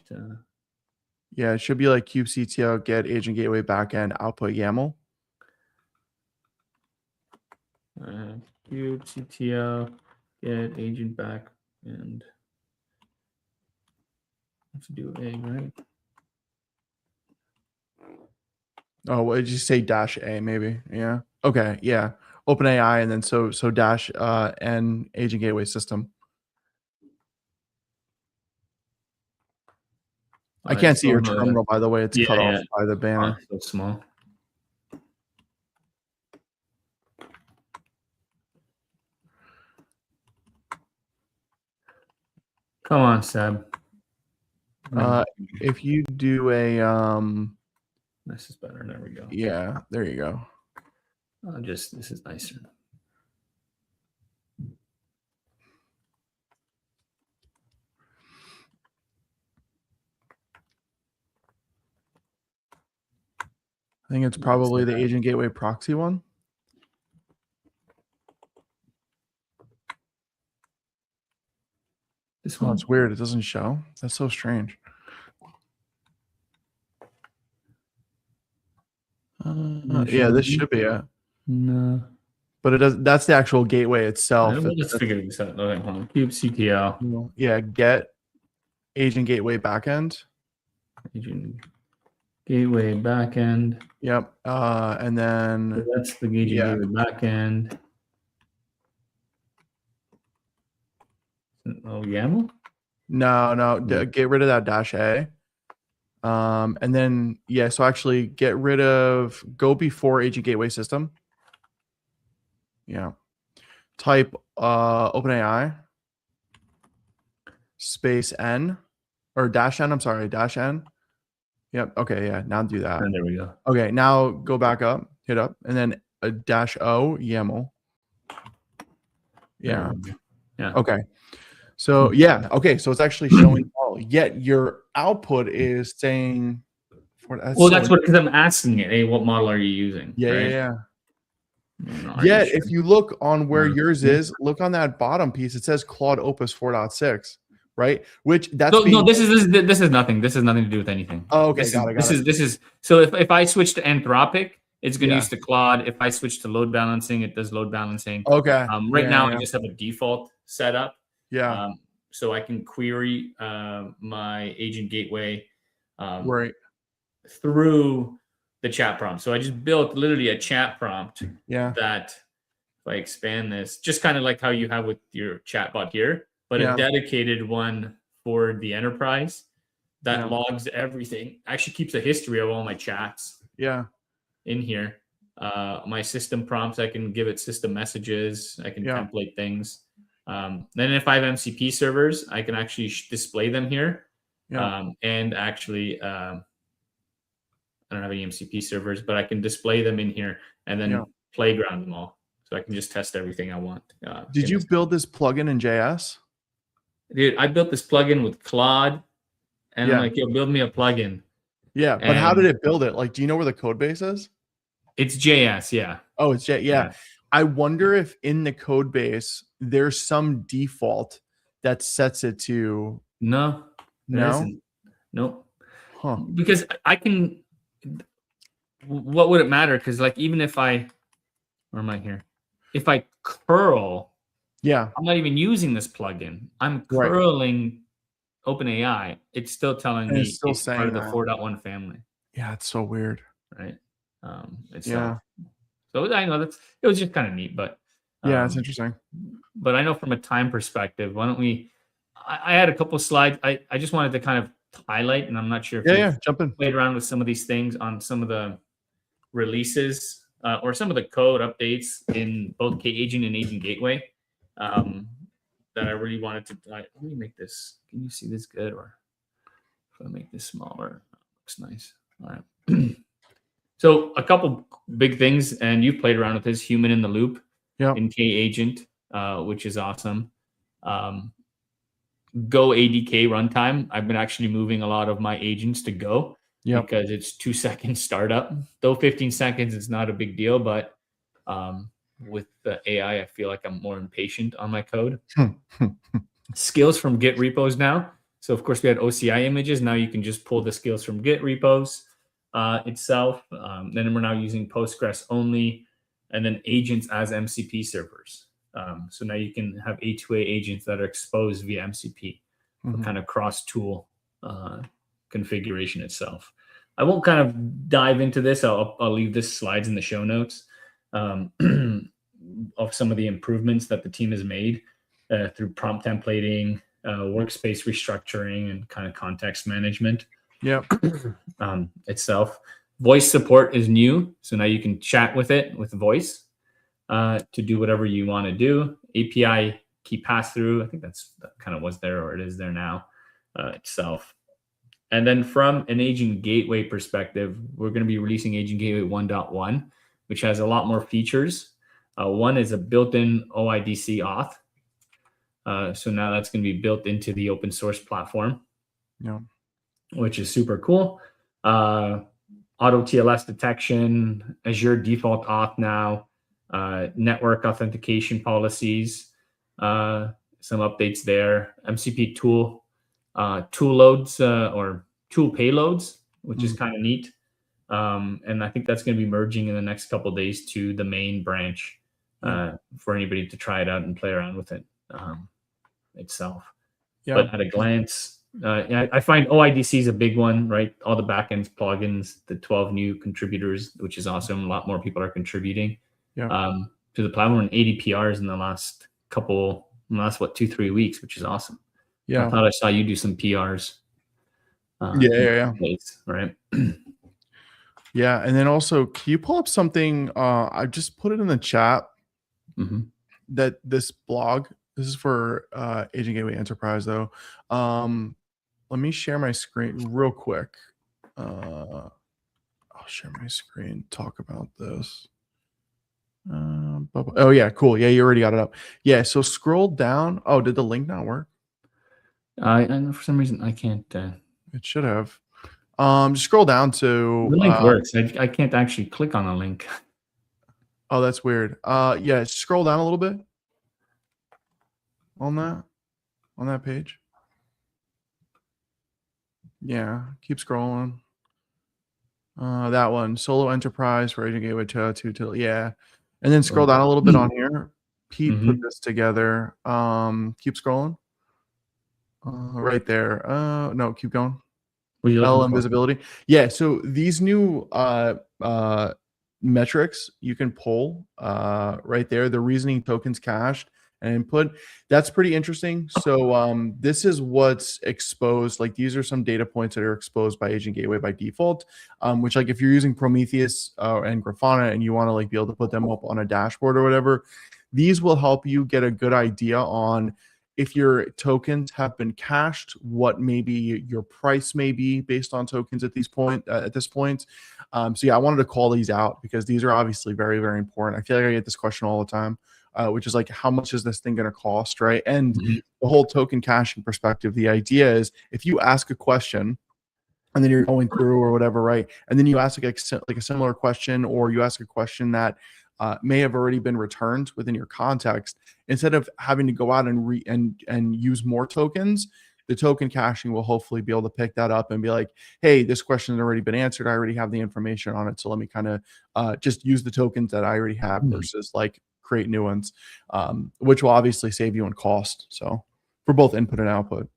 Yeah, it should be like kubectl get agent gateway backend output YAML. kubectl get agent back and let's do a, right? Oh, what did you say? -A maybe? Yeah. Okay. Yeah. OpenAI and then so dash and agent gateway system. I can't see your terminal, by the way. It's cut off by the banner. So small. Come on, Seb. If you do a this is better. There we go. Yeah, there you go. This is nicer. I think it's probably the agent gateway proxy one. This one. It's weird. It doesn't show. That's so strange. Yeah, this should be it. No. But it does. That's the actual gateway itself. We'll just figure this out. Okay, hold on. kubectl. Yeah, get agent gateway backend. Agent gateway backend. Yep. And then so that's the agent gateway backend. Oh, YAML? No. Get rid of that -A. And then so actually get rid of go before agent gateway system. Yeah. Type OpenAI space N or -N. I'm sorry, -N. Yep. Okay. Yeah. Now do that. And there we go. Okay. Now go back up, hit up, and then a -O YAML. Yeah. Okay. So yeah. Okay. So it's actually showing all. Yet your output is saying. Well, that's what, because I'm asking it. Hey, what model are you using? Yeah. Yet if you look on where yours is, look on that bottom piece. It says Claude Opus 4.6. Right, which that's no. This is nothing. This has nothing to do with anything. Oh, okay, got it. This is so if I switch to Anthropic, it's going to use the Claude. If I switch to load balancing, it does load balancing. Okay. Right now, I just have a default setup. Yeah. So I can query my agent gateway right through the chat prompt. So I just built literally a chat prompt. Yeah. That if I expand this, just kind of like how you have with your chatbot here. But a dedicated one for the enterprise that logs everything. Actually keeps a history of all my chats. Yeah. In here, my system prompts, I can give it system messages. I can template things. Then if I have MCP servers, I can actually display them here. And actually, I don't have any MCP servers, but I can display them in here and then playground them all. So I can just test everything I want. Did you build this plugin in JS? Dude, I built this plugin with Claude, and I'm like, yo, build me a plugin. Yeah, but how did it build it? Like, do you know where the code base is? It's JS, yeah. Oh, it's JS. Yeah. I wonder if in the code base there's some default that sets it to. No, no, nope. Huh? Because I can. What would it matter? Because like even if where am I here? If I curl, I'm not even using this plugin. I'm curling OpenAI. It's still telling me it's part of the 4.1 family. Yeah, it's so weird, right? So I know it was just kind of neat, but it's interesting. But I know from a time perspective, why don't we? I had a couple of slides. I just wanted to kind of highlight, and I'm not sure if you've jump in. Played around with some of these things on some of the releases or some of the code updates in both K-Agent and Agent Gateway that I really wanted to. Let me make this. Can you see this good? Or if I make this smaller, looks nice. All right. So a couple big things, and you've played around with this human in the loop in K-Agent, which is awesome. Go ADK runtime. I've been actually moving a lot of my agents to Go because it's 2 seconds startup. Though 15 seconds is not a big deal, but with the AI, I feel like I'm more impatient on my code. Skills from Git repos now. So of course we had OCI images. Now you can just pull the skills from Git repos itself. Then we're now using Postgres only, and then agents as MCP servers. So now you can have A2A agents that are exposed via MCP for kind of cross-tool configuration itself. I won't kind of dive into this. I'll leave this slides in the show notes of some of the improvements that the team has made through prompt templating, workspace restructuring, and kind of context management. Itself. Voice support is new, so now you can chat with it with voice to do whatever you want to do. API key pass through. I think that kind of was there, or it is there now itself. And then from an Agent Gateway perspective, we're going to be releasing Agent Gateway 1.1, which has a lot more features. One is a built-in OIDC auth. So now that's going to be built into the open source platform, which is super cool. Auto TLS detection, Azure default auth now, network authentication policies, some updates there, MCP tool loads or tool payloads, which is kind of neat. And I think that's going to be merging in the next couple of days to the main branch for anybody to try it out and play around with it itself. But at a glance, I find OIDC is a big one, right? All the backends, plugins, the 12 new contributors, which is awesome. A lot more people are contributing to the platform, and 80 PRs in the last 2-3 weeks, which is awesome. I thought I saw you do some PRs. Right. And then also, can you pull up something? I just put it in the chat that this blog, this is for Agent Gateway Enterprise though. Let me share my screen real quick. I'll share my screen, talk about this. Oh yeah, cool. Yeah, you already got it up. Yeah, so scroll down. Oh, did the link not work? And for some reason I can't. It should have. Just scroll down to the link works. I can't actually click on the link. Oh, that's weird. Yeah, scroll down a little bit on that page. Yeah, keep scrolling. That one, solo enterprise for Agent Gateway 2.2. Yeah, and then scroll down a little bit on here. Pete put this together. Keep scrolling. Right there. No, keep going. LLM visibility. Yeah, so these new metrics you can pull right there. The reasoning tokens cached and input. That's pretty interesting. So this is what's exposed. Like these are some data points that are exposed by Agent Gateway by default, which like if you're using Prometheus and Grafana and you want to like be able to put them up on a dashboard or whatever, these will help you get a good idea on if your tokens have been cached, what maybe your price may be based on tokens at this point. So yeah, I wanted to call these out because these are obviously very, very important. I feel like I get this question all the time, which is like, how much is this thing going to cost, right? And the whole token caching perspective, the idea is if you ask a question and then you're going through or whatever, right? And then you ask like a similar question, or you ask a question that may have already been returned within your context. Instead of having to go out and use more tokens, the token caching will hopefully be able to pick that up and be like, hey, this question has already been answered. I already have the information on it. So let me kind of just use the tokens that I already have versus like create new ones, which will obviously save you in cost. So for both input and output.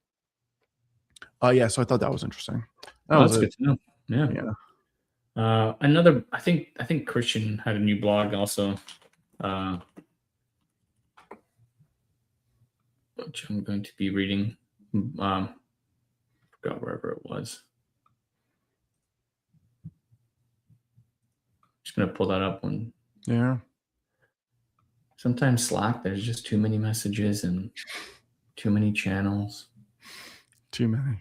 Yeah, so I thought that was interesting. That's good to know. Yeah. Yeah. Another, I think Christian had a new blog also, which I'm going to be reading. Forgot wherever it was. Just gonna pull that up when. Yeah. Sometimes Slack, there's just too many messages and too many channels. Too many.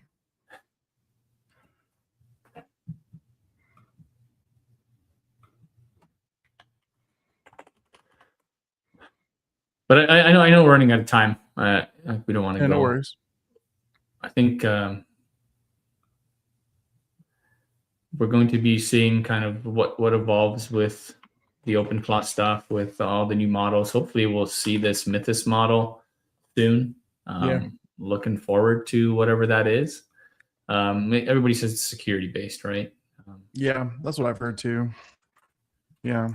But I know we're running out of time. We don't want to go. No worries. I think we're going to be seeing kind of what evolves with the OpenClaw stuff, with all the new models. Hopefully we'll see this Mythos model soon. Looking forward to whatever that is. Everybody says it's security based, right? Yeah, that's what I've heard too. Yeah.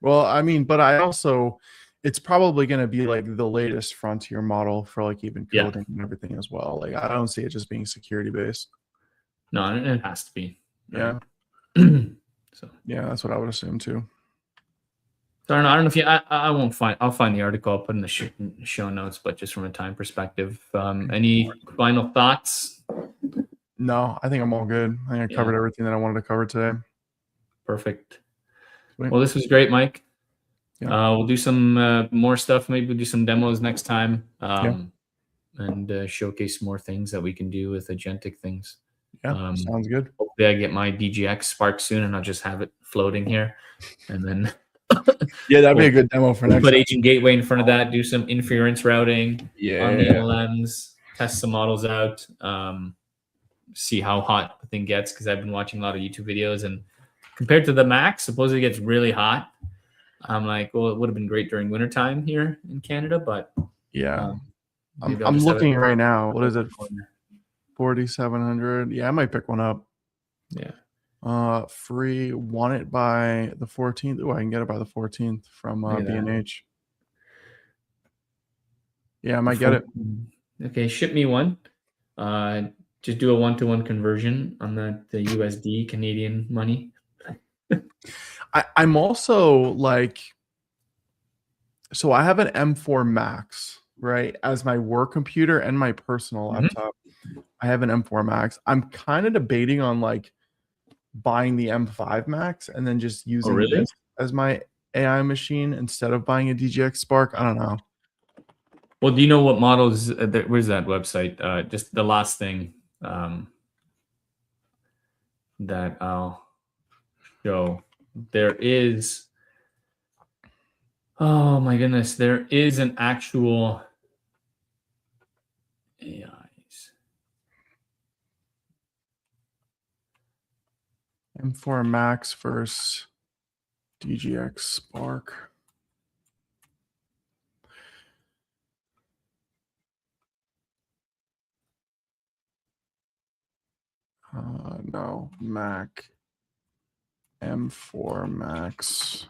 Well, I mean, but I also, it's probably going to be like the latest frontier model for like even coding and everything as well. Like I don't see it just being security based. No, it has to be. Yeah. So yeah, that's what I would assume too. So I don't know if you. I'll find the article. I'll put in the show notes. But just from a time perspective, any final thoughts? No, I think I'm all good. I think I covered everything that I wanted to cover today. Perfect. Sweet. Well, this was great, Mike. Yeah. We'll do some more stuff. Maybe we'll do some demos next time, and showcase more things that we can do with agentic things. Yeah, sounds good. Hopefully I get my DGX Spark soon, and I'll just have it floating here, and then yeah, that'd be a good demo for next. Put Agent Gateway in front of that. Do some inference routing on the Yeah. LLMs. Test some models out. See how hot the thing gets, because I've been watching a lot of YouTube videos, and compared to the Max, supposedly it gets really hot. I'm like, well, it would have been great during wintertime here in Canada, but yeah, I'm looking right now. What is it? 4,700. Yeah, I might pick one up. Yeah. Free. Want it by the 14th. Oh, I can get it by the 14th from B&H. Yeah, I might get it. Okay, ship me one. Just do a 1-to-1 conversion on the USD Canadian money. I'm also like, so I have an M4 Max, right, as my work computer and my personal laptop. I have an M4 Max. I'm kind of debating on like buying the M5 Max and then just using this as my AI machine instead of buying a DGX Spark. I don't know. Well, do you know what models? Where's that website? Just the last thing that I'll show. There is. Oh my goodness! There is an actual AIs. M4 Max versus DGX Spark. No, Mac. M4 Max.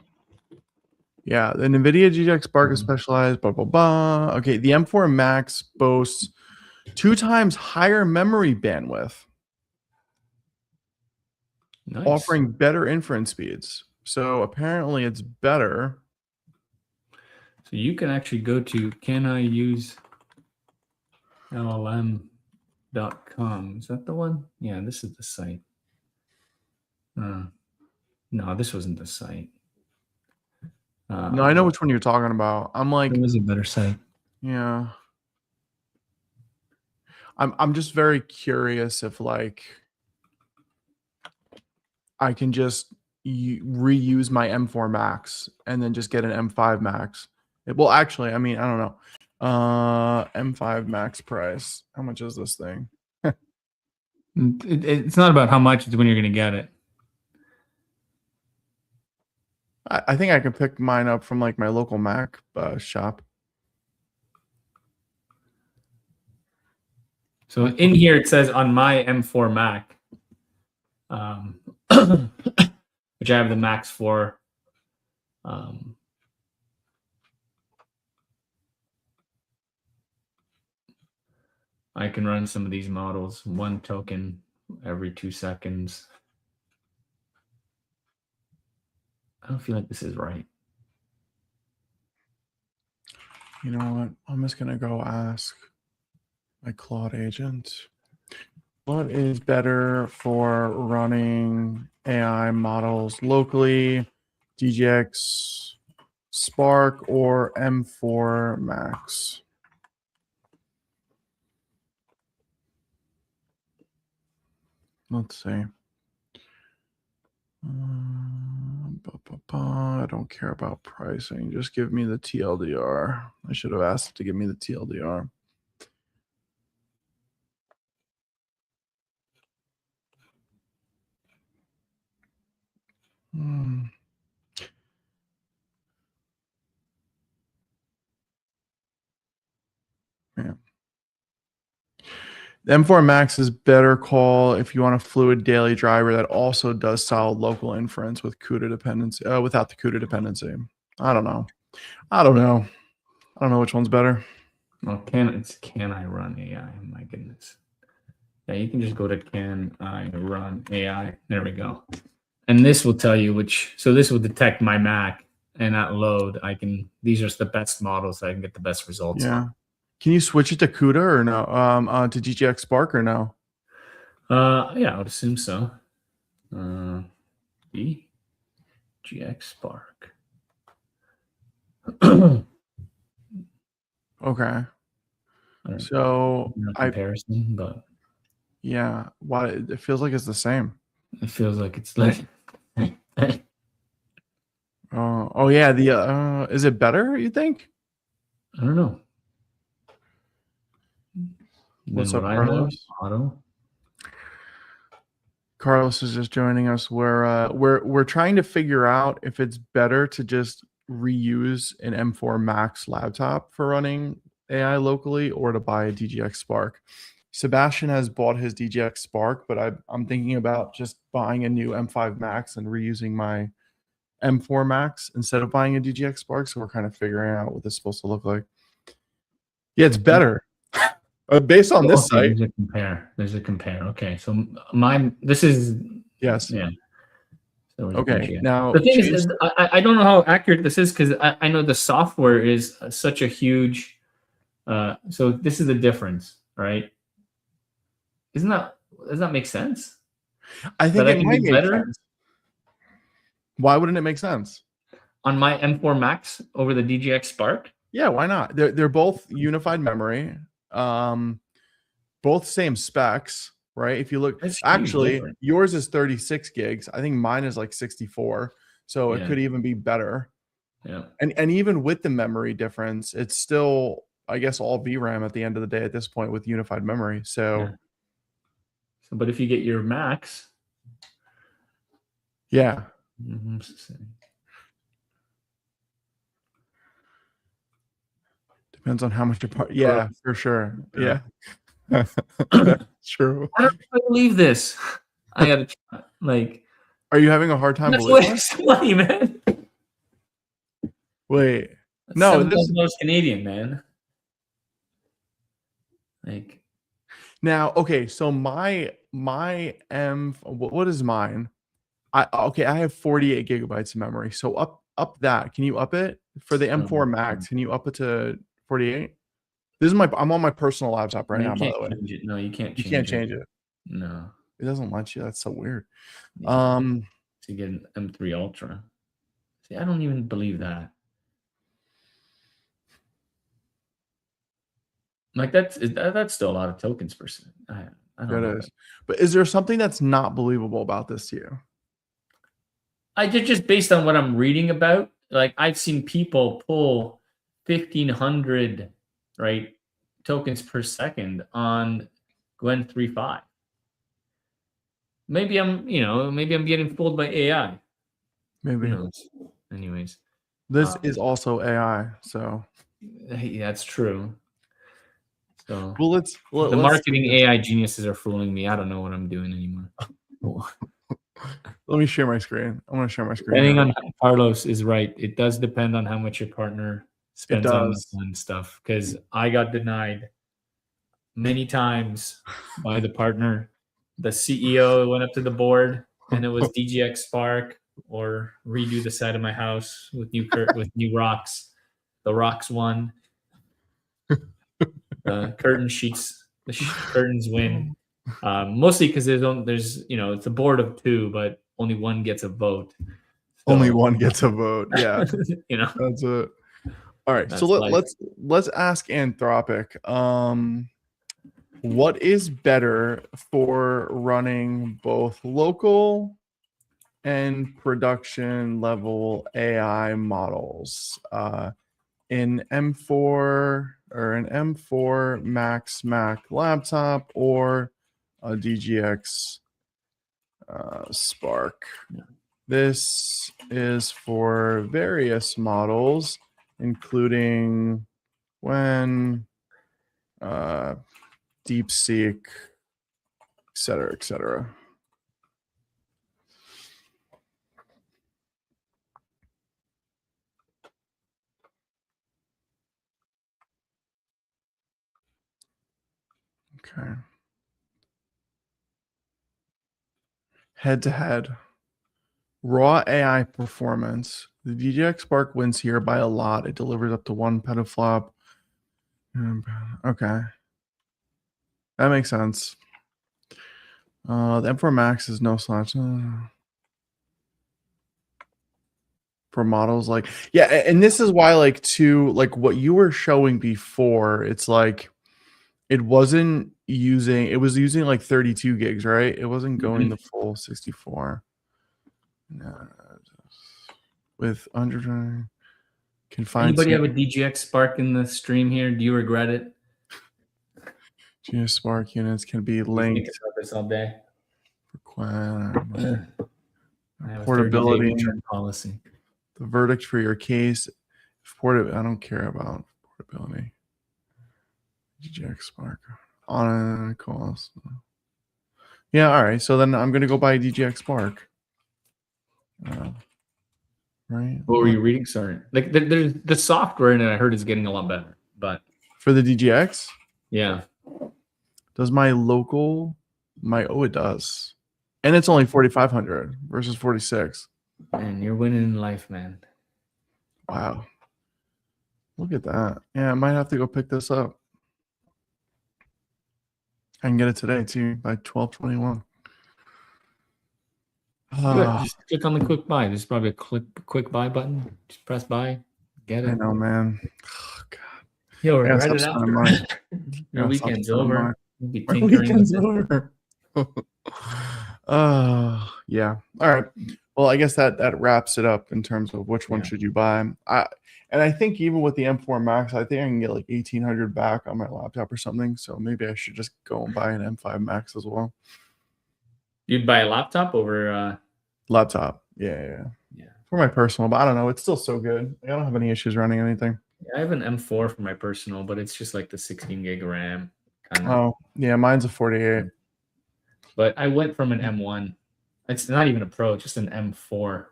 Yeah, the NVIDIA GTX Spark is specialized, blah, blah, blah. Okay, the M4 Max boasts 2 times higher memory bandwidth, offering better inference speeds. So apparently it's better. So you can actually go to can I use LLM.com. Is that the one? Yeah, this is the site. No, this wasn't the site. No, I know which one you're talking about. I'm like, it was a better site. Yeah. I'm just very curious if like I can just reuse my M4 Max and then just get an M5 Max. Well, actually, I mean, I don't know. M5 Max price. How much is this thing? It's not about how much, it's when you're going to get it. I think I can pick mine up from like my local Mac shop. So in here it says on my M4 Mac, which I have the Max for. I can run some of these models, 1 token every 2 seconds. I don't feel like this is right. You know what? I'm just going to go ask my Claude agent. What is better for running AI models locally, DGX Spark or M4 Max? Let's see. I don't care about pricing. Just give me the TLDR. I should have asked to give me the TLDR. Yeah. The M4 Max is better call if you want a fluid daily driver that also does solid local inference with CUDA dependency, without the CUDA dependency. I don't know. I don't know which one's better. Well, can I run AI? My goodness. Yeah, you can just go to can I run AI. There we go. And this will tell you which, so this will detect my Mac and at load. These are the best models I can get the best results on. Can you switch it to CUDA or no? To DGX Spark or no? Yeah, I would assume so. DGX Spark. Okay. So comparison, but yeah, why it feels like it's the same. It feels like it's like. Oh yeah, the is it better, you think? I don't know. What's up, Carlos? Carlos is just joining us. We're trying to figure out if it's better to just reuse an M4 Max laptop for running AI locally or to buy a DGX Spark. Sebastian has bought his DGX Spark, but I'm thinking about just buying a new M5 Max and reusing my M4 Max instead of buying a DGX Spark. So we're kind of figuring out what this is supposed to look like. Yeah, it's better. Based on this site. There's a compare. Okay, so this is yes. Yeah. So okay. Now the thing is, I don't know how accurate this is because I know the software is such a huge. So this is the difference, right? Does that make sense? I think it might make sense. Why wouldn't it make sense? On my M4 Max over the DGX Spark? Yeah, why not? They're both unified memory. Both same specs, right? If you look, actually, yours is 36 gigs. I think mine is like 64. So it could even be better. Yeah. And even with the memory difference, it's still, I guess, all VRAM at the end of the day at this point with unified memory. So but if you get your Max. Yeah. Depends on how much you're part. Yeah, for sure. Yeah. True. I don't believe this. I gotta try. Like, are you having a hard time believing it? Money, man. Wait. No, this is Canadian, man. Like, now, okay, so my M, what is mine? I have 48 gigabytes of memory. So up that. Can you up it for the M4 Max? Can you up it to 48? This is I'm on my personal laptop right now, by the way. No, you can't change it. You can't change it. No. It doesn't let you. That's so weird. To get an M3 Ultra. See, I don't even believe that. Like that's still a lot of tokens per second. I don't know. It is. But is there something that's not believable about this to you? I just based on what I'm reading about, like I've seen people pull 1,500 right tokens per second on Gwen 3.5. Maybe I'm getting fooled by AI. Maybe. Who knows? Anyways, this is also AI, so hey, that's true. So well, the marketing AI geniuses are fooling me. I don't know what I'm doing anymore. Let me share my screen. I want to share my screen. Depending on Carlos is right. It does depend on how much your partner spends on the fun stuff. Because I got denied many times by the partner. The CEO went up to the board, and it was DGX Spark or redo the side of my house with new rocks. The rocks won. Curtain sheets. The curtains win. Mostly because there's it's a board of 2, but only one gets a vote. So, only one gets a vote. Yeah, that's it. All right, so let's ask Anthropic. What is better for running both local and production level AI models? In M4 or an M4 Max Mac laptop or a DGX Spark. This is for various models, including when DeepSeek, et cetera, et cetera. Okay. Head to head. Raw AI performance. The DGX Spark wins here by a lot. It delivers up to 1 petaflop. Okay. That makes sense. The M4 Max is no slouch. For models like, yeah, and this is why, like, what you were showing before, it's like it was using like 32 gigs, right? It wasn't going the full 64. With 100 can find. Anybody have a DGX Spark in the stream here? Do you regret it? DGX Spark units can be linked. Think about this all day. Portability policy. The verdict for your case. I don't care about portability. DGX Spark on cost. Yeah, all right. So then I'm gonna go buy a DGX Spark. Right. What were you reading? Sorry. Like the software in it, I heard, is getting a lot better. But for the DGX, yeah. Does my local? It does, and it's only 4,500 versus 46. Man, you're winning in life, man. Wow. Look at that. Yeah, I might have to go pick this up. I can get it today too by 12/21. Just click on the quick buy. There's probably a quick buy button. Just press buy. Get it. I know, man. Oh, God. Yo, regret it after. Your weekend's over. My weekend's over. Yeah. All right. Well, I guess that wraps it up in terms of which one should you buy. I think even with the M4 Max, I think I can get like 1,800 back on my laptop or something. So maybe I should just go and buy an M5 Max as well. You'd buy a laptop over laptop? Yeah. For my personal, but I don't know. It's still so good. I don't have any issues running anything. Yeah, I have an M4 for my personal, but it's just like the 16 gig RAM. Oh, yeah, mine's a 48. But I went from an M1. It's not even a Pro, just an M4.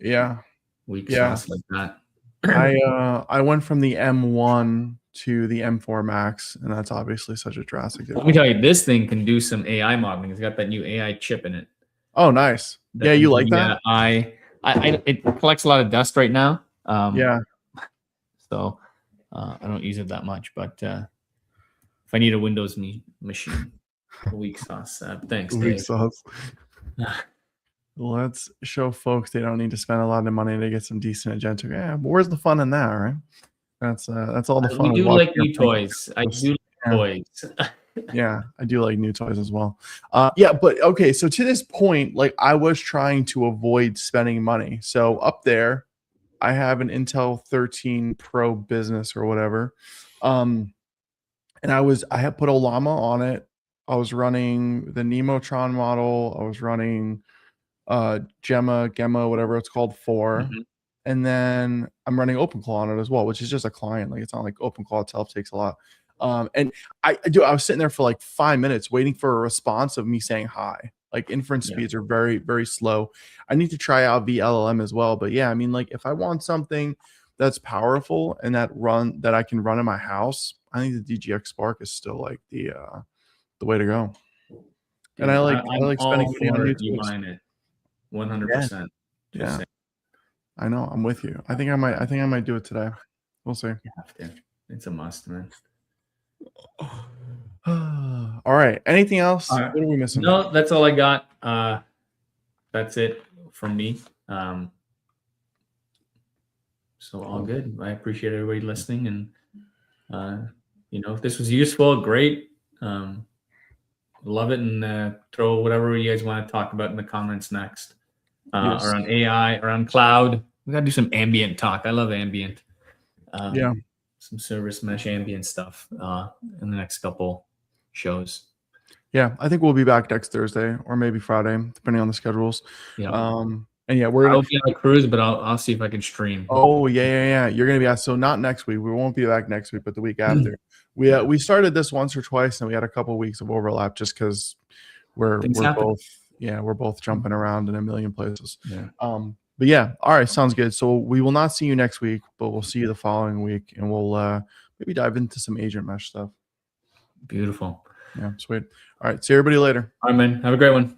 Yeah. Weak sauce like that. I went from the M1 to the M4 Max, and that's obviously such a drastic difference. Let me tell you, this thing can do some AI modeling. It's got that new AI chip in it. Oh, nice. Yeah, you like that? It collects a lot of dust right now. Yeah. So I don't use it that much, but if I need a Windows machine, weak sauce. Thanks, Dave. Weak sauce. Let's show folks they don't need to spend a lot of money to get some decent Agentic. Yeah, but where's the fun in that, right? That's all the fun. We do like new toys. I do like toys. Yeah, I do like new toys as well. Yeah, but okay, so to this point, like I was trying to avoid spending money. So up there, I have an Intel 13 Pro Business or whatever. And I had put a llama on it. I was running the Nemotron model. I was running Gemma, whatever it's called, 4. And then I'm running OpenClaw on it as well, which is just a client. Like it's not like OpenClaw itself takes a lot. And I was sitting there for like 5 minutes waiting for a response of me saying hi. Like inference speeds are very, very slow. I need to try out VLLM as well. But yeah, I mean, like if I want something that's powerful and that I can run in my house, I think the DGX Spark is still like the way to go. And I like spending money on new you toys. buying it 100%. Yeah. I know. I'm with you. I think I might do it today. We'll see. You have to. It's a must, man. All right. Anything else? What are we missing? No, that's all I got. That's it from me. So all good. I appreciate everybody listening, and if this was useful, great. Love it, and throw whatever you guys want to talk about in the comments next. Around AI, around cloud. We gotta do some ambient talk. I love ambient. Some service mesh ambient stuff in the next couple shows. Yeah, I think we'll be back next Thursday or maybe Friday, depending on the schedules. Yeah. And yeah, we're I'll be on a cruise, but I'll see if I can stream. Oh yeah. You're gonna be asked. So not next week. We won't be back next week, but the week after. We started this once or twice, and we had a couple weeks of overlap just because we're both jumping around in a million places. Yeah. But yeah, all right, sounds good. So we will not see you next week, but we'll see you the following week, and we'll maybe dive into some agent mesh stuff. Beautiful. Yeah, sweet. All right, see everybody later. All right, man. Have a great one.